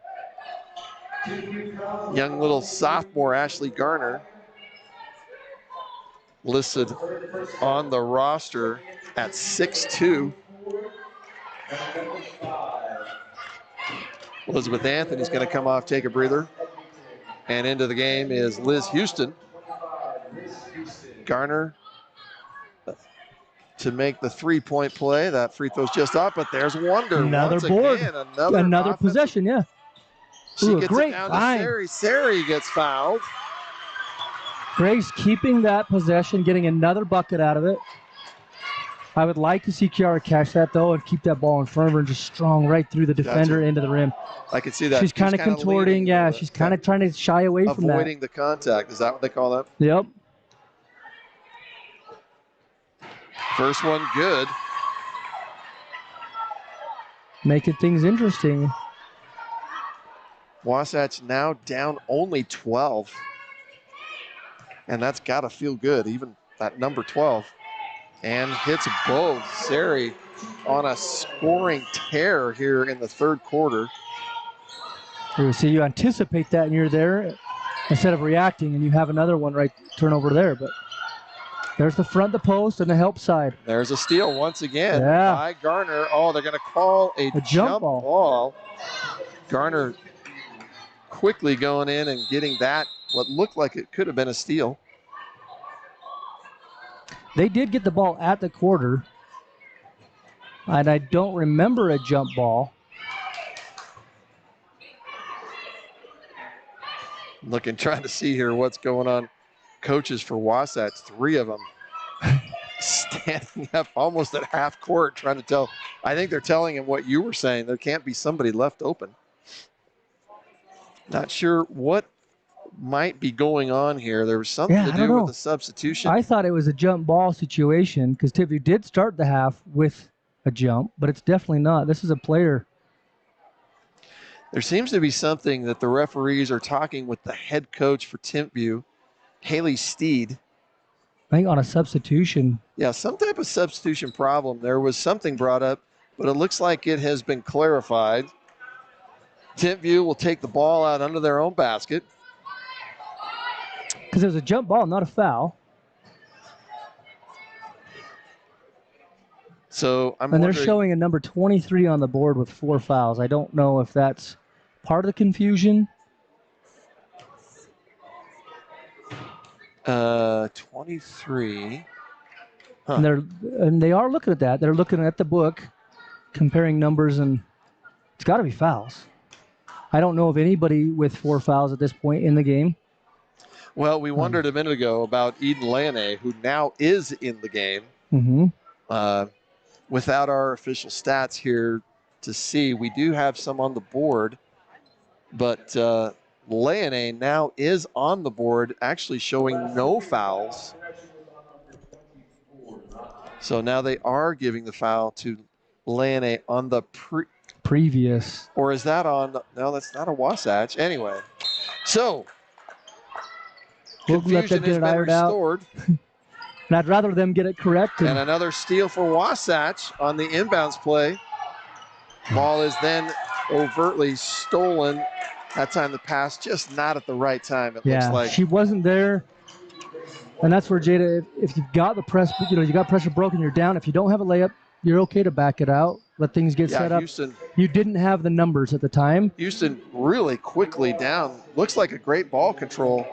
Young little sophomore Ashley Garner, listed on the roster at 6'2". Elizabeth Anthony's going to come off, take a breather. And into the game is Liz Houston. Garner to make the three-point play. That free throw's just up, but there's Wonder. Another once board. Again, Another possession, yeah. She Ooh, gets great it down find. to Sari. Sari gets fouled. Grace keeping that possession, getting another bucket out of it. I would like to see Kiara catch that, though, and keep that ball in front of her and just strong right through the defender into the rim. I can see that. She's kind of contorting. Yeah, she's kind of trying to shy away from that. Avoiding the contact. Is that what they call that? Yep. First one good. Making things interesting. Wasatch now down only 12. And that's got to feel good, even at number 12. And hits both. Sari on a scoring tear here in the third quarter. See, you anticipate that and you're there instead of reacting, and you have another one right turnover there. But there's the front, the post, and the help side. There's a steal once again by Garner. Oh, they're going to call a jump ball. Garner quickly going in and getting that, what looked like it could have been a steal. They did get the ball at the quarter, and I don't remember a jump ball. Trying to see here what's going on. Coaches for Wasatch, 3 of them standing up almost at half court trying to tell. I think they're telling him what you were saying. There can't be somebody left open. Not sure what might be going on here. There was something to do with the substitution. I thought it was a jump ball situation because Timpview did start the half with a jump, but it's definitely not. This is a player. There seems to be something that the referees are talking with the head coach for Timpview, Haley Steed. I think on a substitution. Yeah, some type of substitution problem. There was something brought up, but it looks like it has been clarified. Timpview will take the ball out under their own basket. Because it was a jump ball, not a foul. So and they're showing a number 23 on the board with 4 fouls. I don't know if that's part of the confusion. 23. Huh. And they are looking at that. They're looking at the book, comparing numbers, and it's got to be fouls. I don't know of anybody with 4 fouls at this point in the game. Well, we wondered a minute ago about Eden Leone, who now is in the game. Mm-hmm. Without our official stats here to see, we do have some on the board, but Leone now is on the board, actually showing no fouls. So now they are giving the foul to Leone on the previous. Or is that on? No, that's not a Wasatch. Anyway, so confusion has been restored. And I'd rather them get it correct. And another steal for Wasatch on the inbounds play. Ball is then overtly stolen. That time the pass just not at the right time, it looks like. She wasn't there. And that's where, Jada, if you've got the press, you got pressure broken, you're down. If you don't have a layup, you're okay to back it out. Let things get set up. Houston, you didn't have the numbers at the time. Houston really quickly down. Looks like a great ball control.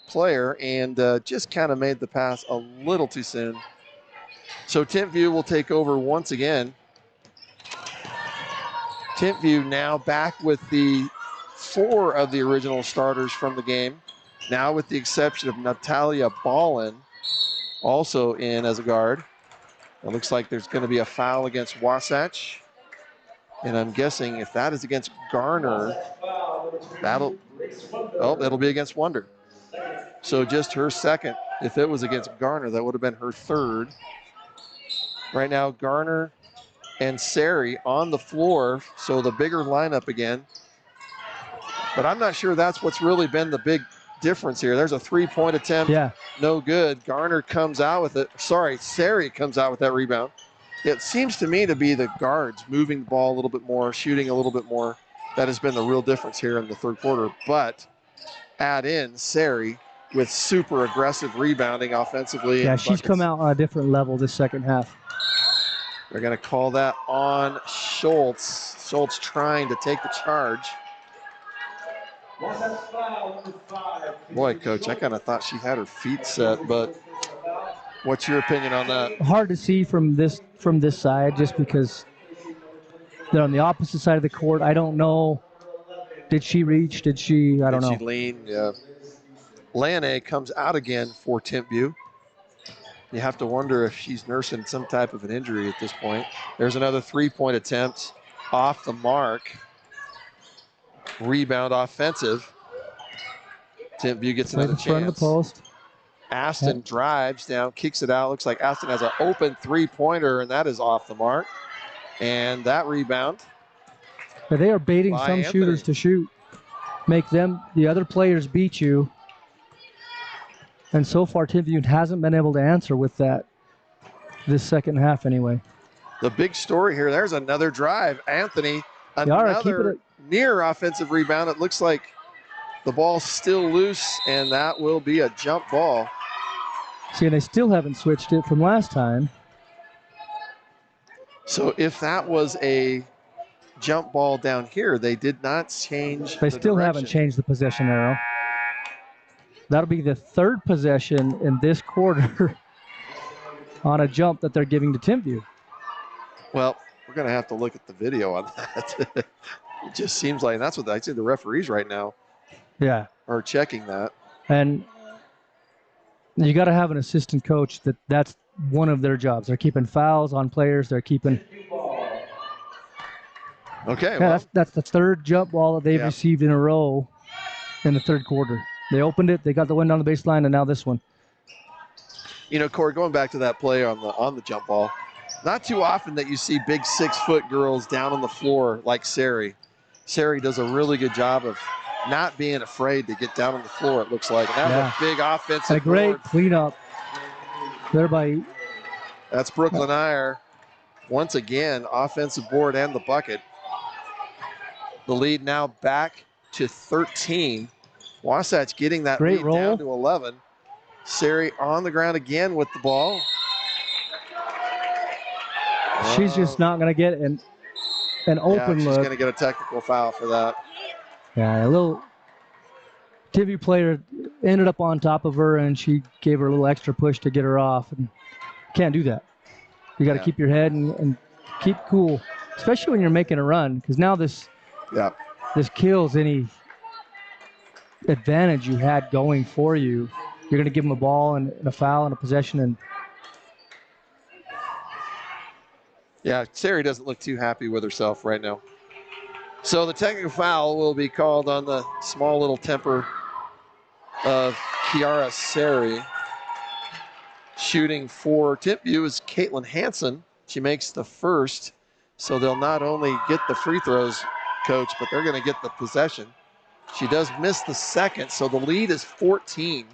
Player, and just kind of made the pass a little too soon. So Timpview will take over once again. Timpview now back with the 4 of the original starters from the game. Now with the exception of Natalia Ballin, also in as a guard. It looks like there's going to be a foul against Wasatch. And I'm guessing if that is against Garner, it'll be against Wonder. So just her second. If it was against Garner, that would have been her 3rd. Right now, Garner and Sari on the floor, so the bigger lineup again. But I'm not sure that's what's really been the big difference here. There's a 3-point attempt. No good. Garner comes out with it. Sari comes out with that rebound. It seems to me to be the guards moving the ball a little bit more, shooting a little bit more. That has been the real difference here in the third quarter. But add in Sari with super aggressive rebounding offensively. Yeah, she's come out on a different level this second half. They're going to call that on Schultz. Schultz trying to take the charge. Boy, Coach, I kind of thought she had her feet set, but What's your opinion on that? Hard to see from this side just because they're on the opposite side of the court. I don't know. Did she reach? Did she? I don't know. Did she lean? Yeah. Lane comes out again for Timpview. You have to wonder if she's nursing some type of an injury at this point. There's another three-point attempt off the mark. Rebound offensive. Timpview gets another Right in front of chance. the post. Aston drives down, kicks it out. Looks like Aston has an open three-pointer, and that is off the mark. And that rebound. But they are baiting by some Anthony. shooters to shoot. Make them, the other players, beat you. And so far, Timpview hasn't been able to answer with that this second half anyway. The big story here, there's another drive. Anthony, Yara, keeping another it. near offensive rebound. It looks like the ball's still loose, and that will be a jump ball. See, and they still haven't switched it from last time. So if that was a jump ball down here, they did not change They the still haven't direction. changed the possession arrow. That'll be the third possession in this quarter on a jump that they're giving to Timpview. Well, we're going to have to look at the video on that. It just seems like, and that's what I see the referees right now Yeah. are checking that. And you got to have an assistant coach that's one of their jobs. They're keeping fouls on players. They're keeping. Okay, Yeah, well, that's the third jump ball that they've Yeah. received in a row in the third quarter. They opened it. They got the win down the baseline, and now this one. you know, Corey, going back to that play on the jump ball, not too often that you see big 6-foot girls down on the floor like Sari. Sari does a really good job of not being afraid to get down on the floor, it looks like. And that was a big offensive A great board. cleanup there by. That's Brooklyn Iyer. Once again, offensive board and the bucket. The lead now back to 13. Wasatch getting that Great lead roll. down to 11. Sari on the ground again with the ball. She's just not going to get an open she's look. going to get a technical foul for that. Yeah, a little Timpview player ended up on top of her, and she gave her a little extra push to get her off. And can't do that. You got to keep your head and keep cool, especially when you're making a run, because now this kills any advantage you had going for you. You're going to give them a ball and a foul and a possession. And yeah, Sari doesn't look too happy with herself right now. So the technical foul will be called on the small little temper of Kiara Sari. Shooting for Timpview is Caitlin Hansen. She makes the first, so they'll not only get the free throws, Coach, but they're going to get the possession. She does miss the second, so the lead is 14.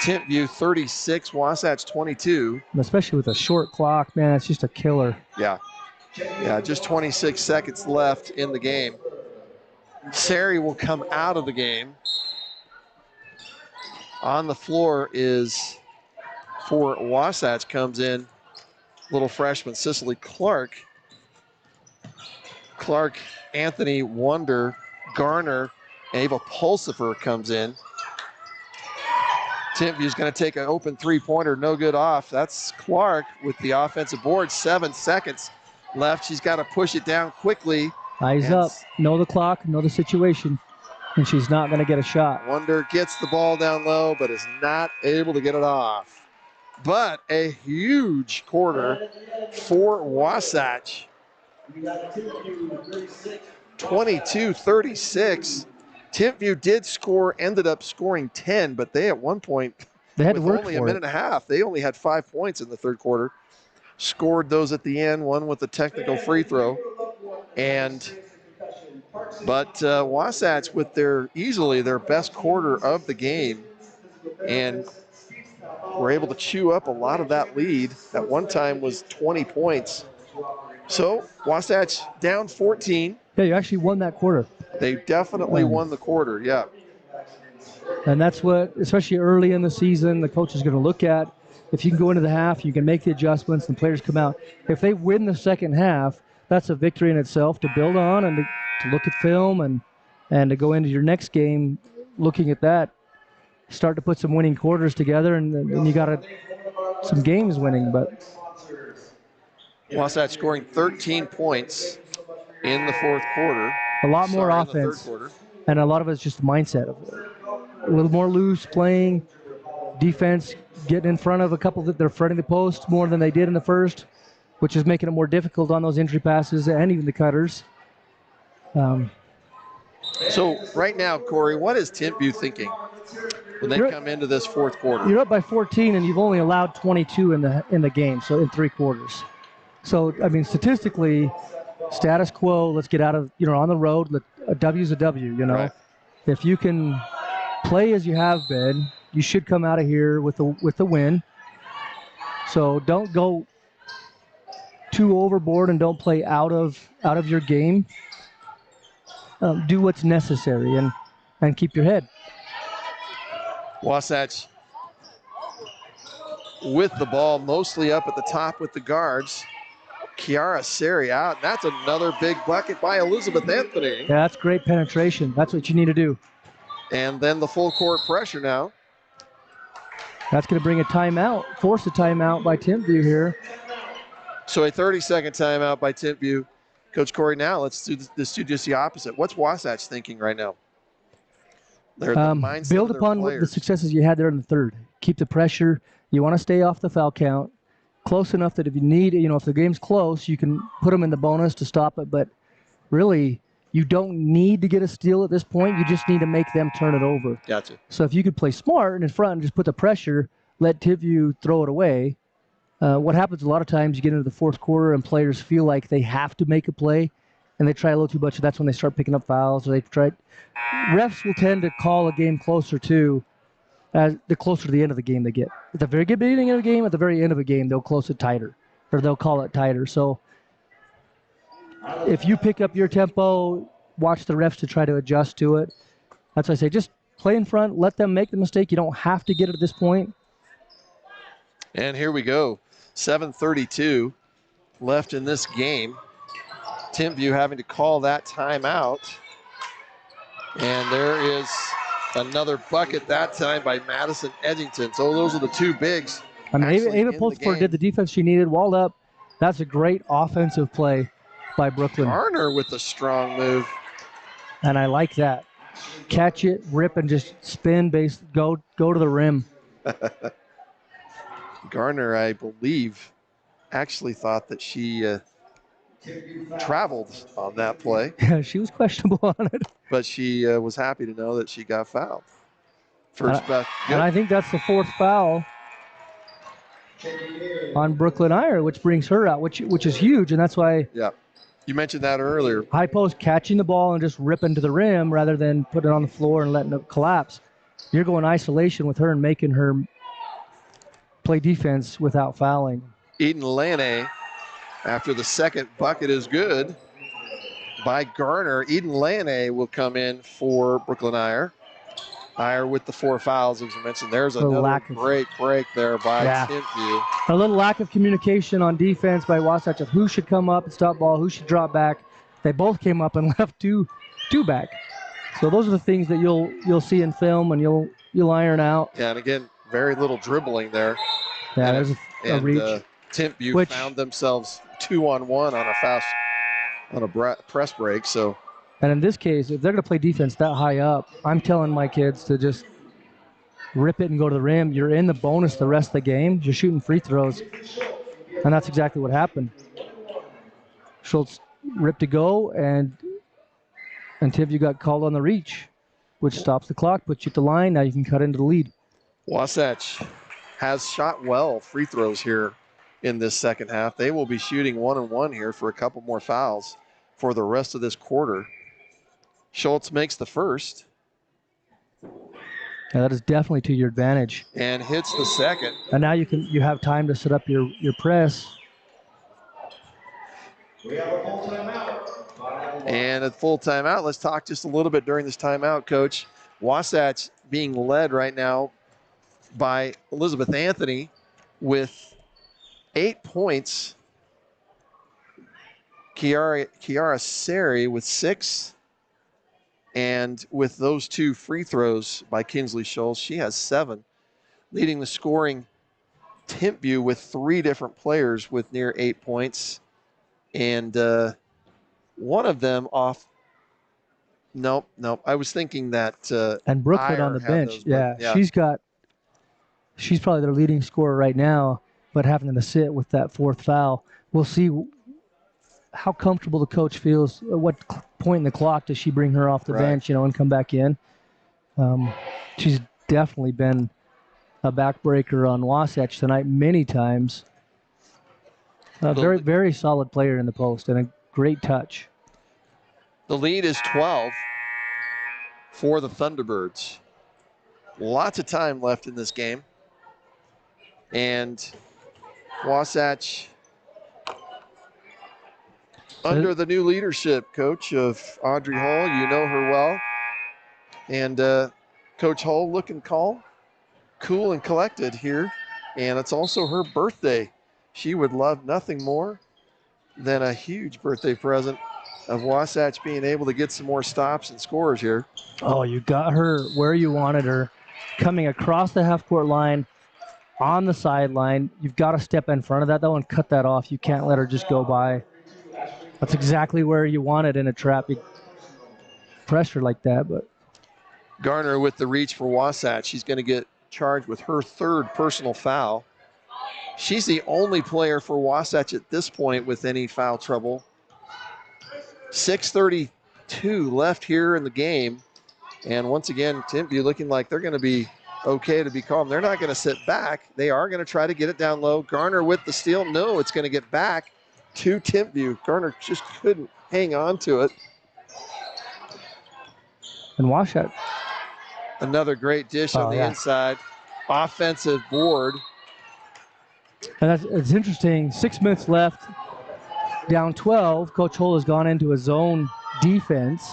Timpview 36, Wasatch 22. especially with a short clock, man, it's just a killer. Yeah, just 26 seconds left in the game. Sari will come out of the game. On the floor is, for Wasatch, comes in little freshman Cicely Clark. Clark, Anthony, Wonder, Garner, and Ava Pulsifer comes in. Timpview's going to take an open three-pointer, no good off. That's Clark with the offensive board. 7 seconds left. She's got to push it down quickly. Eyes up, know the clock, know the situation, and she's not going to get a shot. Wonder gets the ball down low, but is not able to get it off. But a huge quarter for Wasatch. 22-36. Timpview did score, ended up scoring 10, but they at one point, They had to with work only a for minute it. and a half, they only had 5 points in the third quarter. Scored those at the end, one with a technical free throw. But Wasatch with easily their best quarter of the game, and were able to chew up a lot of that lead. At one time was 20 points. So Wasatch down 14. Yeah, you actually won that quarter. They definitely won the quarter, yeah. And that's what, especially early in the season, the coach is going to look at. If you can go into the half, you can make the adjustments, and players come out. If they win the second half, that's a victory in itself to build on and to look at film and to go into your next game looking at that. start to put some winning quarters together, and then you got some games winning. But Wasatch scoring 13 points in the fourth quarter. a lot more In the third offense, quarter. and a lot of it's just mindset. A little more loose playing, defense getting in front of a couple that they're fronting the post more than they did in the first, which is making it more difficult on those entry passes and even the cutters. So right now, Corey, what is Timpview thinking when they come into this fourth quarter? You're up by 14, and you've only allowed 22 in the game, so in 3 quarters. So I mean, statistically, status quo. Let's get out of on the road. A W's a W. Right. If you can play as you have been, you should come out of here with the win. So don't go too overboard and don't play out of your game. Do what's necessary and keep your head. Wasatch with the ball mostly up at the top with the guards. Kiara Seri out, and that's another big bucket by Elizabeth Anthony. Yeah, that's great penetration. That's what you need to do. And then the full court pressure now. That's going to bring a timeout, force a timeout by Timpview here. So a 30-second timeout by Timpview. Coach Corey, now let's do just the opposite. What's Wasatch thinking right now? They're the mindset build of their upon the successes you had there in the third. Keep the pressure. You want to stay off the foul count. Close enough that if you need, if the game's close, you can put them in the bonus to stop it. But really, you don't need to get a steal at this point. You just need to make them turn it over. Gotcha. So if you could play smart and in front and just put the pressure, let Timpview throw it away. What happens a lot of times, you get into the fourth quarter and players feel like they have to make a play, and they try a little too much. That's when they start picking up fouls. Or refs will tend to call a game closer to, as the closer to the end of the game they get. At the very beginning of the game, at the very end of a game, they'll close it tighter, or they'll call it tighter. So if you pick up your tempo, watch the refs to try to adjust to it. That's why I say just play in front, let them make the mistake. You don't have to get it at this point. And here we go. 7:32 left in this game. Timpview having to call that timeout. And there is another bucket that time by Madison Edgington. So those are the two bigs. I mean, Ava Pulsford did the defense she needed, walled up. That's a great offensive play by Brooklyn. Garner with a strong move. And I like that. Catch it, rip, and just spin base, go to the rim. Garner, I believe, actually thought that she traveled on that play. Yeah, she was questionable on it. But she was happy to know that she got fouled. First back. And I think that's the fourth foul on Brooklyn Iyer, which brings her out, which is huge, and that's why. Yeah, you mentioned that earlier. High post, catching the ball and just ripping to the rim rather than putting it on the floor and letting it collapse. You're going isolation with her and making her play defense without fouling. Eden Lane, after the second bucket is good by Garner, Eden Lane will come in for Brooklyn Iyer. Iyer with the 4 fouls, as you mentioned. There's another great break there by Timpview. A little lack of communication on defense by Wasatch of who should come up and stop ball, who should drop back. They both came up and left two back. So those are the things that you'll see in film and you'll iron out. Yeah, and again, very little dribbling there. Yeah, there's a reach. Timpview found themselves 2-on-1 on a press break. So. And in this case, if they're going to play defense that high up, I'm telling my kids to just rip it and go to the rim. You're in the bonus the rest of the game. You're shooting free throws. And that's exactly what happened. Schultz ripped to go, and Timpview got called on the reach, which stops the clock, puts you at the line. Now you can cut into the lead. Wasatch has shot well free throws here in this second half. They will be shooting 1-and-1 here for a couple more fouls for the rest of this quarter. Schultz makes the first. Yeah, that is definitely to your advantage. And hits the second. And now you have time to set up your press. We have a full timeout. And at full timeout, let's talk just a little bit during this timeout, Coach. Wasatch being led right now by Elizabeth Anthony with 8 points. Kiara Seri with 6. And with those 2 free throws by Kinsley Schultz, she has 7, leading the scoring Timpview with 3 different players with near 8 points. And one of them off. Nope. I was thinking that. And Brooklyn Iyer on the had bench. those, but Yeah, she's probably their leading scorer right now, but having to sit with that 4th foul. We'll see how comfortable the coach feels. At what point in the clock does she bring her off the bench, and come back in? She's definitely been a backbreaker on Wasatch tonight many times. A very, very solid player in the post and a great touch. The lead is 12 for the Thunderbirds. Lots of time left in this game. And Wasatch, under the new leadership, coach, of Audrey Hull, you know her well. And Coach Hull looking calm, cool and collected here. And it's also her birthday. She would love nothing more than a huge birthday present of Wasatch being able to get some more stops and scores here. Oh, you got her where you wanted her, coming across the half-court line, on the sideline. You've got to step in front of that, though, and cut that off. You can't let her just go by. That's exactly where you want it in a trap. You pressure like that, but Garner with the reach for Wasatch. She's going to get charged with her 3rd personal foul. She's the only player for Wasatch at this point with any foul trouble. 6:32 left here in the game. And once again, Timpview looking like they're going to be okay to be calm. They're not going to sit back. They are going to try to get it down low. Garner with the steal. No, it's going to get back to Timpview. Garner just couldn't hang on to it. And Wasatch. Another great dish on the inside. Offensive board. And it's interesting. 6 minutes left. Down 12. Coach Hull has gone into a zone defense.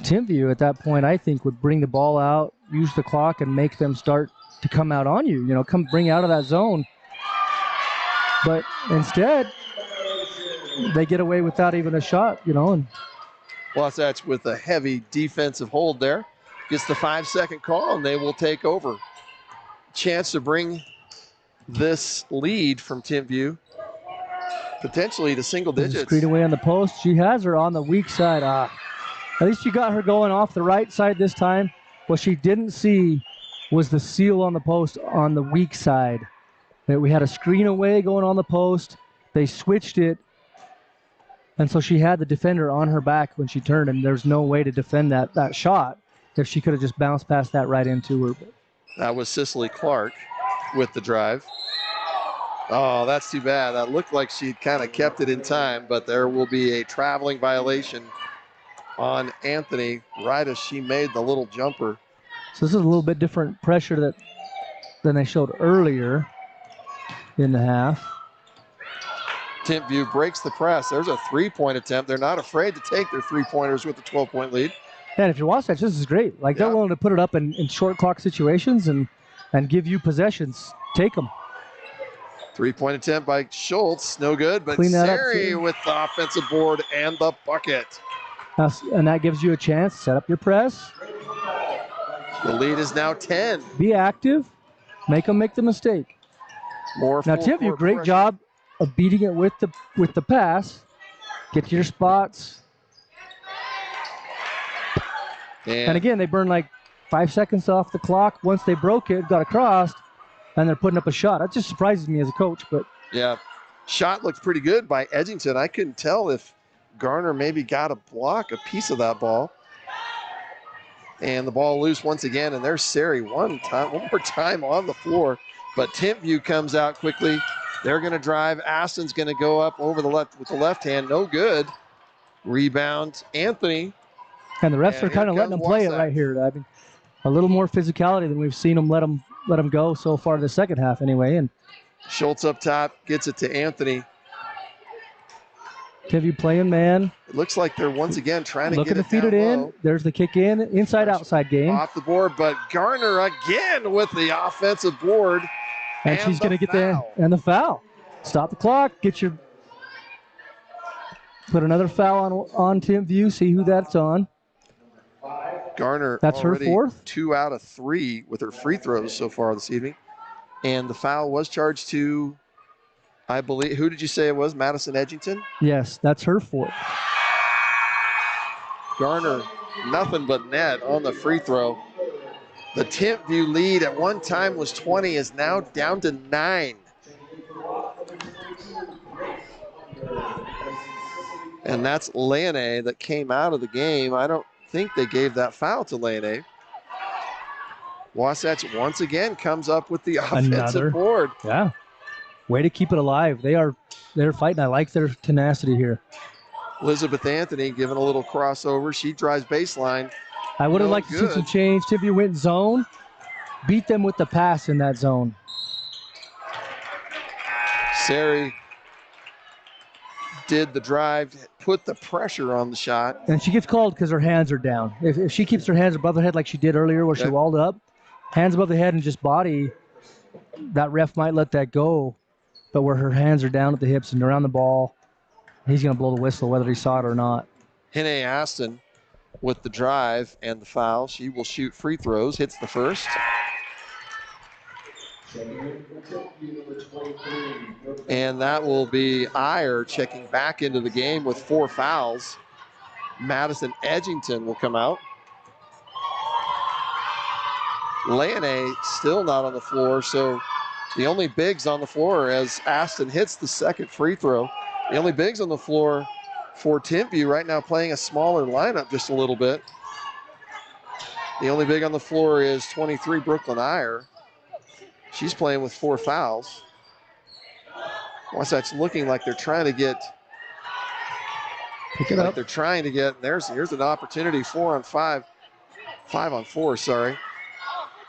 Timpview at that point, I think, would bring the ball out, use the clock, and make them start to come out on you. Come bring out of that zone. But instead, they get away without even a shot, and Wasatch with a heavy defensive hold there. Gets the 5-second call, and they will take over. Chance to bring this lead from Timpview potentially to single digits. Screen away on the post. She has her on the weak side. At least you got her going off the right side this time. What she didn't see was the seal on the post on the weak side. We had a screen away going on the post. They switched it. And so she had the defender on her back when she turned, and there's no way to defend that shot if she could have just bounced past that right into her. That was Cicely Clark with the drive. Oh, that's too bad. That looked like she kind of kept it in time, but there will be a traveling violation on Anthony right as she made the little jumper. So this is a little bit different pressure than they showed earlier in the half. Timpview breaks the press. There's a 3-point attempt. They're not afraid to take their 3-pointers with a 12-point lead. And if you're Wasatch, this is great. They're willing to put it up in short clock situations and give you possessions. Take them. 3-point attempt by Schultz. No good, but Sari with the offensive board and the bucket. And that gives you a chance to set up your press. The lead is now 10. Be active. Make them make the mistake. More now, Timpview, great job of beating it with the pass. Get to your spots. And again, they burned like 5 seconds off the clock. Once they broke it, got across, and they're putting up a shot. That just surprises me as a coach. But yeah, shot looked pretty good by Edgington. I couldn't tell if Garner maybe got a block, a piece of that ball. And the ball loose once again, and there's Sari one more time on the floor. But Timpview comes out quickly. They're going to drive. Aston's going to go up over the left with the left hand. No good. Rebound, Anthony. And the refs are kind of letting them play it right here. I mean, a little more physicality than we've seen them let them go so far in the second half anyway. And Schultz up top gets it to Anthony. Timpview playing man. It looks like they're once again trying to looking get to feed it in. Low. There's the kick in, inside-outside game. Off the board, but Garner again with the offensive board. And she's going to get the foul. Stop the clock. Get your Put another foul on Timpview. See who that's on. Garner That's her already fourth. 2 out of 3 with her free throws so far this evening. And the foul was charged to, I believe, who did you say it was? Madison Edgington? Yes, that's her fourth. Garner, nothing but net on the free throw. The Timpview lead at one time was 20, is now down to 9. And that's Lane that came out of the game. I don't think they gave that foul to Lane. Wasatch once again comes up with the offensive board. Yeah. Way to keep it alive. They're fighting. I like their tenacity here. Elizabeth Anthony giving a little crossover. She drives baseline. I would have liked to see some change. Timpview went zone. Beat them with the pass in that zone. Sari did the drive, put the pressure on the shot. And she gets called because her hands are down. If she keeps her hands above her head like she did earlier where she walled up, hands above the head and just body, that ref might let that go. But where her hands are down at the hips and around the ball, he's going to blow the whistle whether he saw it or not. Hene Aston with the drive and the foul. She will shoot free throws, hits the first. And that will be Iyer checking back into the game with 4 fouls. Madison Edgington will come out. Lane still not on the floor, so the only bigs on the floor as Aston hits the second free throw. The only bigs on the floor for Timpview right now playing a smaller lineup just a little bit. The only big on the floor is 23, Brooklyn Iyer. She's playing with 4 fouls. Wasatch looking like they're trying to get. Pick it up. They're trying to get. Here's an opportunity. 4 on 5. 5 on 4. Sorry.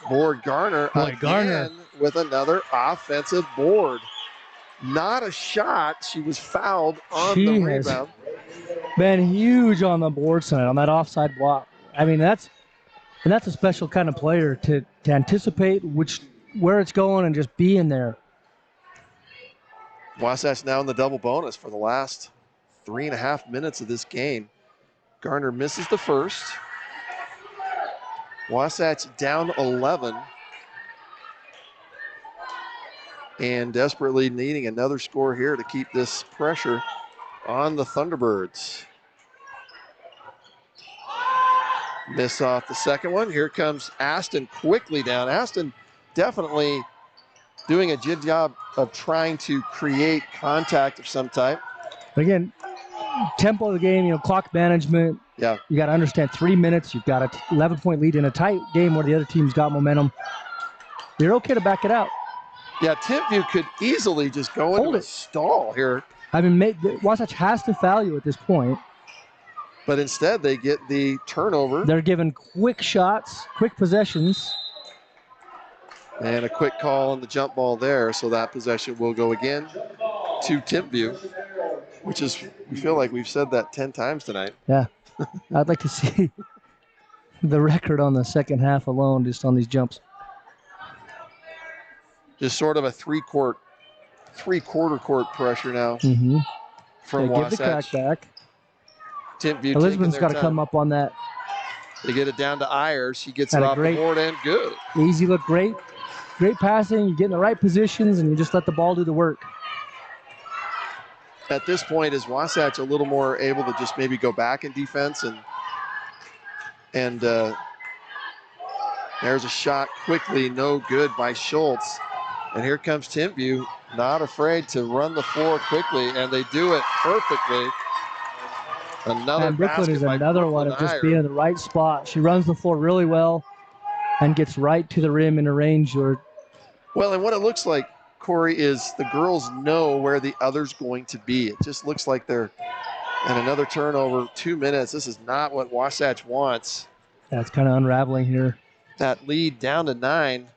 Board Garner again with another offensive board. Not a shot. She was fouled on the rebound. Been huge on the board tonight on that offside block. I mean that's a special kind of player to anticipate where it's going and just be in there. Wasatch now in the double bonus for the last 3.5 minutes of this game. Garner misses the first. Wasatch down 11. And desperately needing another score here to keep this pressure on the Thunderbirds. Miss off the second one. Here comes Aston quickly down. Aston definitely doing a good job of trying to create contact of some type. But again, tempo of the game, clock management. Yeah. You got to understand 3 minutes. You've got an 11-point lead in a tight game where the other team's got momentum. You're okay to back it out. Yeah, Timpview could easily just go into a stall here. I mean, Wasatch has to foul you at this point. But instead, they get the turnover. They're given quick shots, quick possessions. And a quick call on the jump ball there, so that possession will go again to Timpview, which is, we feel like we've said that 10 times tonight. Yeah. I'd like to see the record on the second half alone just on these jumps. Just sort of a three-quarter court pressure now from Wasatch. Give the crack back. Timpview Elizabeth's got to come up on that. They get it down to Iyer. She gets it off the board and good. Easy look, great passing. You get in the right positions and you just let the ball do the work. At this point, is Wasatch a little more able to just maybe go back in defense and there's a shot quickly, no good by Schultz. And here comes Timpview, not afraid to run the floor quickly, and they do it perfectly. Another and Brooklyn is another one of just being in the right spot. She runs the floor really well and gets right to the rim in a range. Well, and what it looks like, Corey, is the girls know where the other's going to be. It just looks like they're, and another turnover, 2 minutes. This is not what Wasatch wants. That's kind of unraveling here. That lead down to 9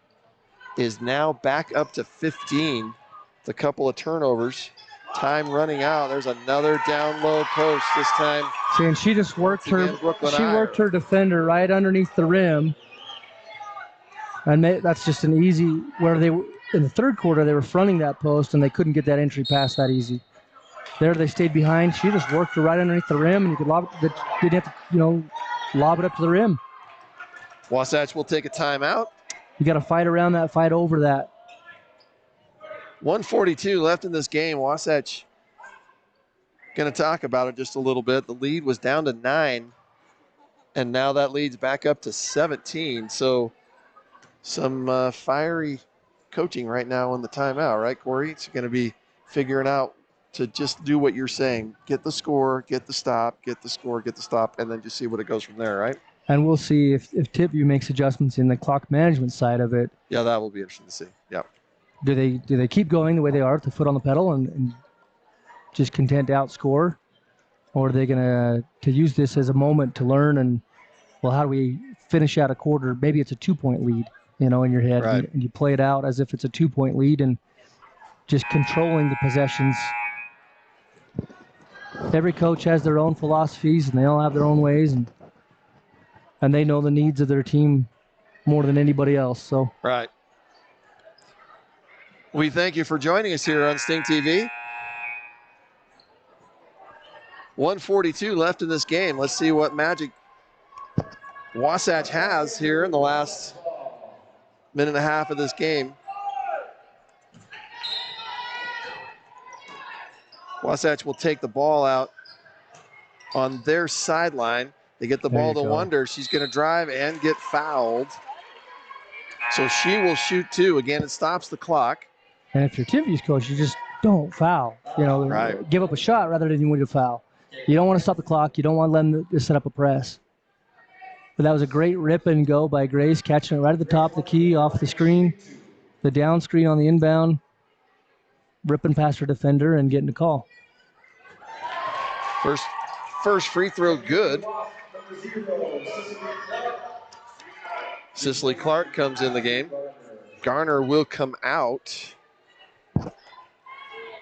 is now back up to 15. It's a couple of turnovers. Time running out. There's another down low post this time. See, and she just worked her defender right underneath the rim. And that's just an easy, where they in the third quarter, they were fronting that post and they couldn't get that entry pass that easy. There they stayed behind. She just worked her right underneath the rim, and you could didn't have to, lob it up to the rim. Wasatch will take a timeout. You got to fight around that, fight over that. 1:42 left in this game. Wasatch going to talk about it just a little bit. The lead was down to 9, and now that lead's back up to 17. So some fiery coaching right now in the timeout, right, Corey? It's going to be figuring out to just do what you're saying. Get the score, get the stop, get the score, get the stop, and then just see what it goes from there, right? And we'll see if Timpview makes adjustments in the clock management side of it. Yeah, that will be interesting to see. Yeah. Do they keep going the way they are with the foot on the pedal and just content to outscore? Or are they going to use this as a moment to learn and, well, how do we finish out a quarter? Maybe it's a 2-point lead, in your head. Right. And you play it out as if it's a 2-point lead and just controlling the possessions. Every coach has their own philosophies, and they all have their own ways, and they know the needs of their team more than anybody else. So Right. We thank you for joining us here on Sting TV. 1:42 left in this game. Let's see what magic Wasatch has here in the last minute and a half of this game. Wasatch will take the ball out on their sideline. They get the ball to Wonder. She's going to drive and get fouled. So she will shoot 2. Again, it stops the clock. And if you're Timpview's coach, you just don't foul. Right. Give up a shot rather than you want to foul. You don't want to stop the clock. You don't want to let them set up a press. But that was a great rip and go by Grace, catching it right at the top of the key, off the screen, the down screen on the inbound, ripping past her defender and getting a call. First free throw good. Cicely Clark comes in the game. Garner will come out.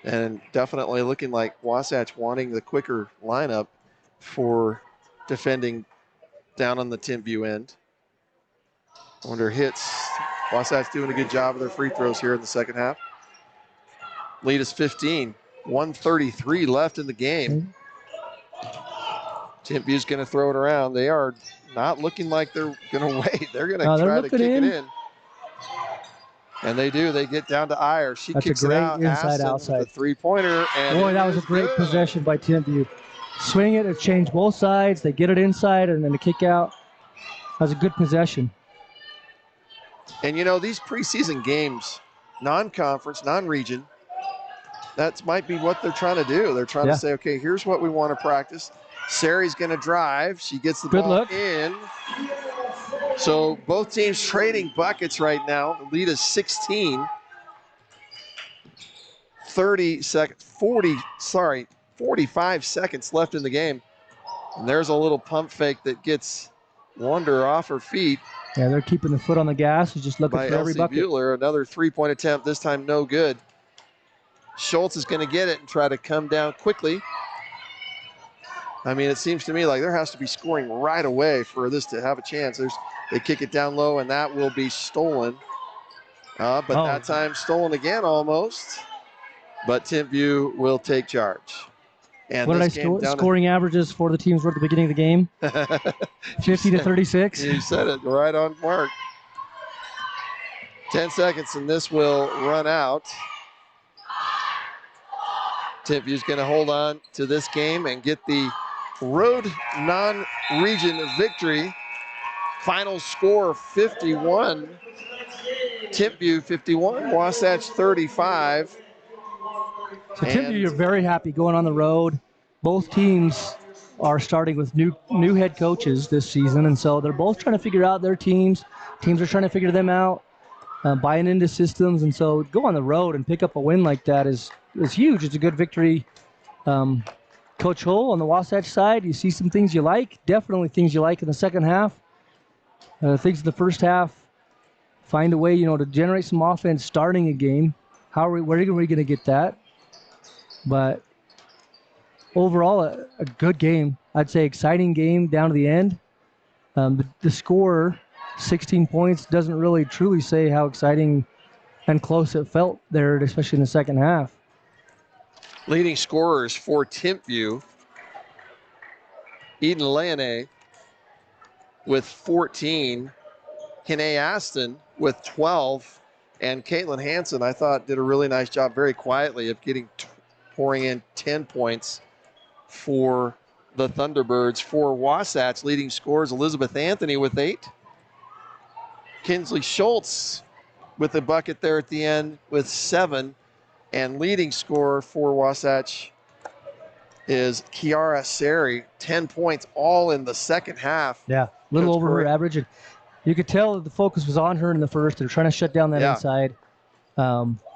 And definitely looking like Wasatch wanting the quicker lineup for defending down on the Timpview end. Wonder hits. Wasatch doing a good job of their free throws here in the second half. Lead is 15. 1:33 left in the game. Timpview's going to throw it around. They are not looking like they're going to wait. They're going to try to kick it in. And they do. They get down to Iyer. She kicks it out. Inside, outside. With a three-pointer. Boy, that was a great possession by Timpview. Swing it, it changed both sides. They get it inside, and then the kick out. That was a good possession. And, these preseason games, non-conference, non-region, that might be what they're trying to do. They're trying to say, okay, here's what we want to practice. Sari's going to drive. She gets the ball in. So both teams trading buckets right now. The lead is 16. 45 seconds left in the game. And there's a little pump fake that gets Wonder off her feet. Yeah, they're keeping the foot on the gas. They're just looking for every bucket. Buehler, another three-point attempt, this time no good. Schultz is going to get it and try to come down quickly. I mean, it seems to me like there has to be scoring right away for this to have a chance. They kick it down low, and that will be stolen. That time stolen again almost. But Timpview will take charge. And what did scoring averages for the teams were at the beginning of the game? 50 to 36. You said it right on mark. 10 seconds, and this will run out. Timpview's going to hold on to this game and get the road non-region victory. Final score 51. Timpview 51, Wasatch 35. So Timpview, you're very happy going on the road. Both teams are starting with new head coaches this season, and so they're both trying to figure out their teams. Teams are trying to figure them out, buying into systems, and so go on the road and pick up a win like that is huge. It's a good victory. Coach Hull on the Wasatch side, you see some things you like, definitely things you like in the second half. Things in the first half, find a way, to generate some offense starting a game. Where are we going to get that? But overall, a good game. I'd say exciting game down to the end. The score, 16 points, doesn't really truly say how exciting and close it felt there, especially in the second half. Leading scorers for Timpview, Eden Leone with 14, Hine Aston with 12, and Caitlin Hansen, I thought, did a really nice job very quietly of pouring in 10 points for the Thunderbirds. For Wasatch, leading scorers, Elizabeth Anthony with 8, Kinsley Schultz with a bucket there at the end with 7, and leading scorer for Wasatch is Kiara Sari, 10 points all in the second half. Yeah, a little Coach over Corey. her average. And you could tell that the focus was on her in the first. They're trying to shut down that inside.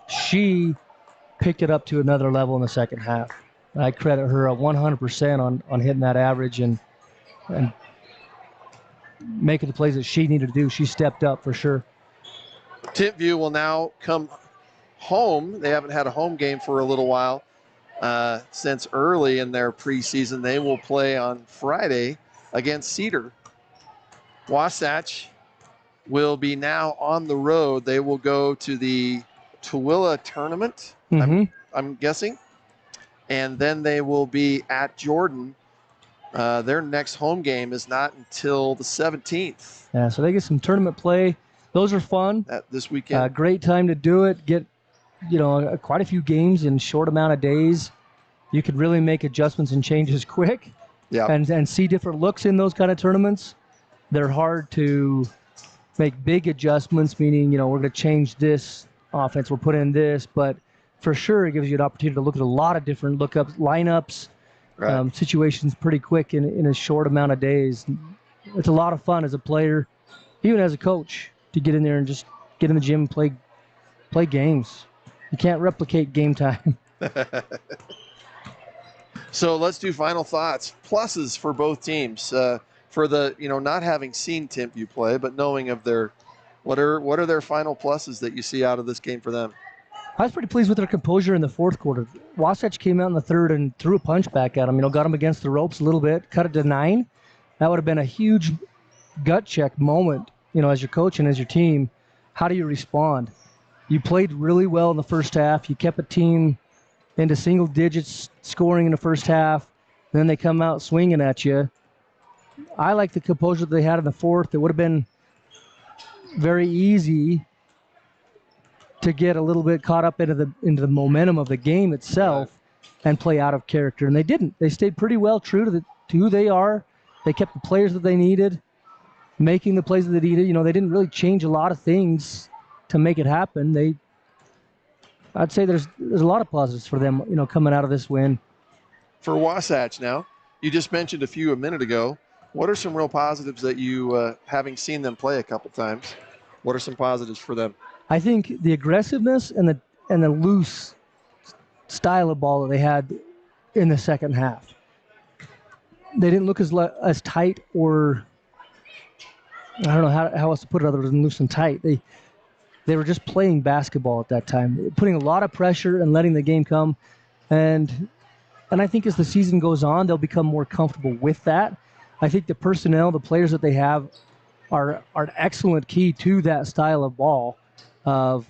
She picked it up to another level in the second half. I credit her 100% on hitting that average and making the plays that she needed to do. She stepped up for sure. Timpview will now come home. They haven't had a home game for a little while since early in their preseason. They will play on Friday against Cedar. Wasatch will be now on the road. They will go to the Tooele tournament, I'm guessing. And then they will be at Jordan. Their next home game is not until the 17th. Yeah, so they get some tournament play. Those are fun. This weekend. Great time to do it. Get, quite a few games in short amount of days. You could really make adjustments and changes quick. Yeah. And see different looks in those kind of tournaments. They're hard to make big adjustments, meaning, we're going to change this offense, we'll put in this, but for sure it gives you an opportunity to look at a lot of different lineups, situations pretty quick in a short amount of days. It's a lot of fun as a player, even as a coach, to get in there and just get in the gym and play games. You can't replicate game time. So let's do final thoughts. Pluses for both teams. For the, not having seen Timpview play, but knowing of what are their final pluses that you see out of this game for them? I was pretty pleased with their composure in the fourth quarter. Wasatch came out in the third and threw a punch back at them. Got them against the ropes a little bit, cut it to 9. That would have been a huge gut check moment, as your coach and as your team. How do you respond? You played really well in the first half. You kept a team into single digits scoring in the first half. Then they come out swinging at you. I like the composure that they had in the fourth. It would have been very easy to get a little bit caught up into the momentum of the game itself and play out of character. And they didn't. They stayed pretty well true to who they are. They kept the players that they needed, making the plays that they needed. They didn't really change a lot of things to make it happen. I'd say there's a lot of positives for them, coming out of this win. For Wasatch now, you just mentioned a minute ago. What are some real positives that you, having seen them play a couple times, what are some positives for them? I think the aggressiveness and the loose style of ball that they had in the second half. They didn't look as tight, or I don't know how else to put it other than loose and tight. They were just playing basketball at that time, putting a lot of pressure and letting the game come. And I think as the season goes on, they'll become more comfortable with that. I think the personnel, the players that they have are an excellent key to that style of ball. Of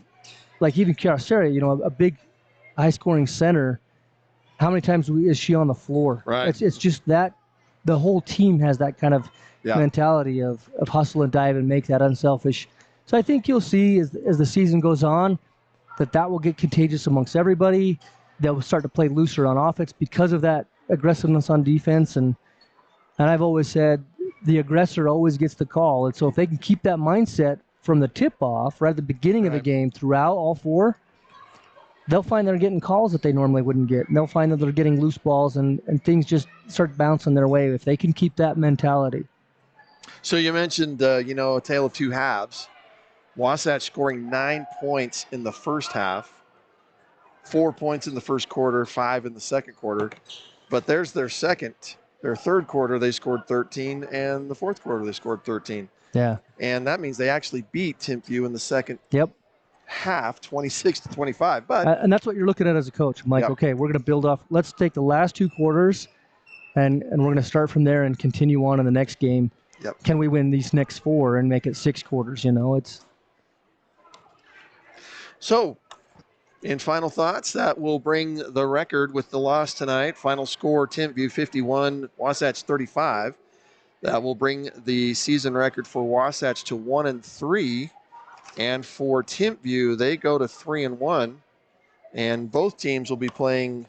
like even Kiara Sari, a big high-scoring center. How many times is she on the floor? Right. It's just that the whole team has that kind of mentality of hustle and dive and make that unselfish. So I think you'll see as the season goes on that will get contagious amongst everybody. They'll start to play looser on offense because of that aggressiveness on defense. And I've always said the aggressor always gets the call. And so if they can keep that mindset from the tip-off right at the beginning of the game throughout all 4, they'll find they're getting calls that they normally wouldn't get. And they'll find that they're getting loose balls and things just start bouncing their way if they can keep that mentality. So you mentioned, a tale of two halves. Wasatch scoring 9 points in the first half, 4 points in the first quarter, 5 in the second quarter. But there's their third quarter, they scored 13, and the fourth quarter, they scored 13. Yeah. And that means they actually beat Timpview in the second half, 26-25. But and that's what you're looking at as a coach. I'm like, okay, we're going to build off. Let's take the last 2 quarters, and we're going to start from there and continue on in the next game. Yep. Can we win these next 4 and make it 6 quarters? It's so In final thoughts, that will bring the record with the loss tonight. Final score, Timpview 51, Wasatch 35. That will bring the season record for Wasatch to 1-3. And for Timpview, they go to 3-1. And both teams will be playing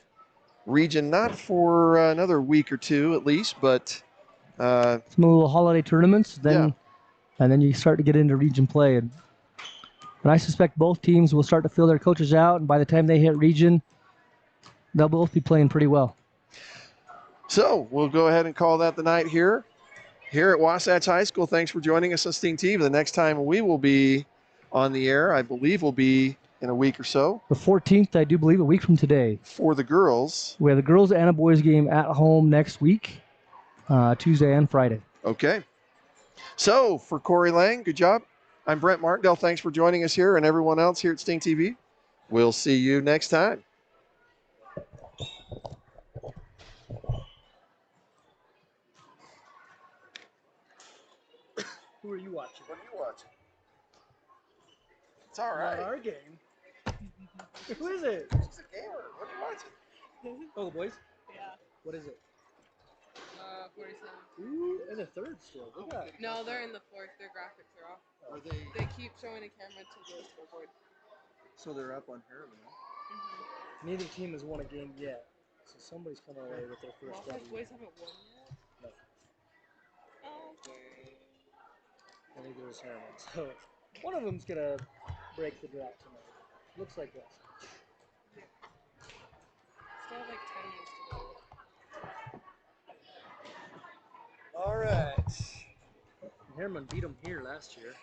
region not for another week or two at least, but Some little holiday tournaments, yeah. and then you start to get into region play. And I suspect both teams will start to fill their coaches out, and by the time they hit region, they'll both be playing pretty well. So we'll go ahead and call that the night here at Wasatch High School. Thanks for joining us on Sting TV. The next time we will be on the air, I believe, will be in a week or so. The 14th, I do believe, a week from today. For the girls. We have the girls and a boys game at home next week, Tuesday and Friday. Okay. So for Corey Lang, good job. I'm Brent Martindale. Thanks for joining us here, and everyone else here at Sting TV. We'll see you next time. Who are you watching? What are you watching? It's all right. Not our game. Who is it? She's a gamer. What are you watching? Oh, the boys? Yeah. What is it? 47. Ooh, and a third still. Look at that. No, they're in the fourth. Their graphics are off. Are they? They keep showing a camera to the scoreboard. So they're up on Harriman. Neither team has won a game yet, so somebody's coming away with their first Wasatch W. boys haven't won yet? No. Okay. I think there's Harriman. So one of them's gonna break the drought tonight. Looks like Wasatch. Still have like 10 minutes to go. All right. Harriman beat them here last year.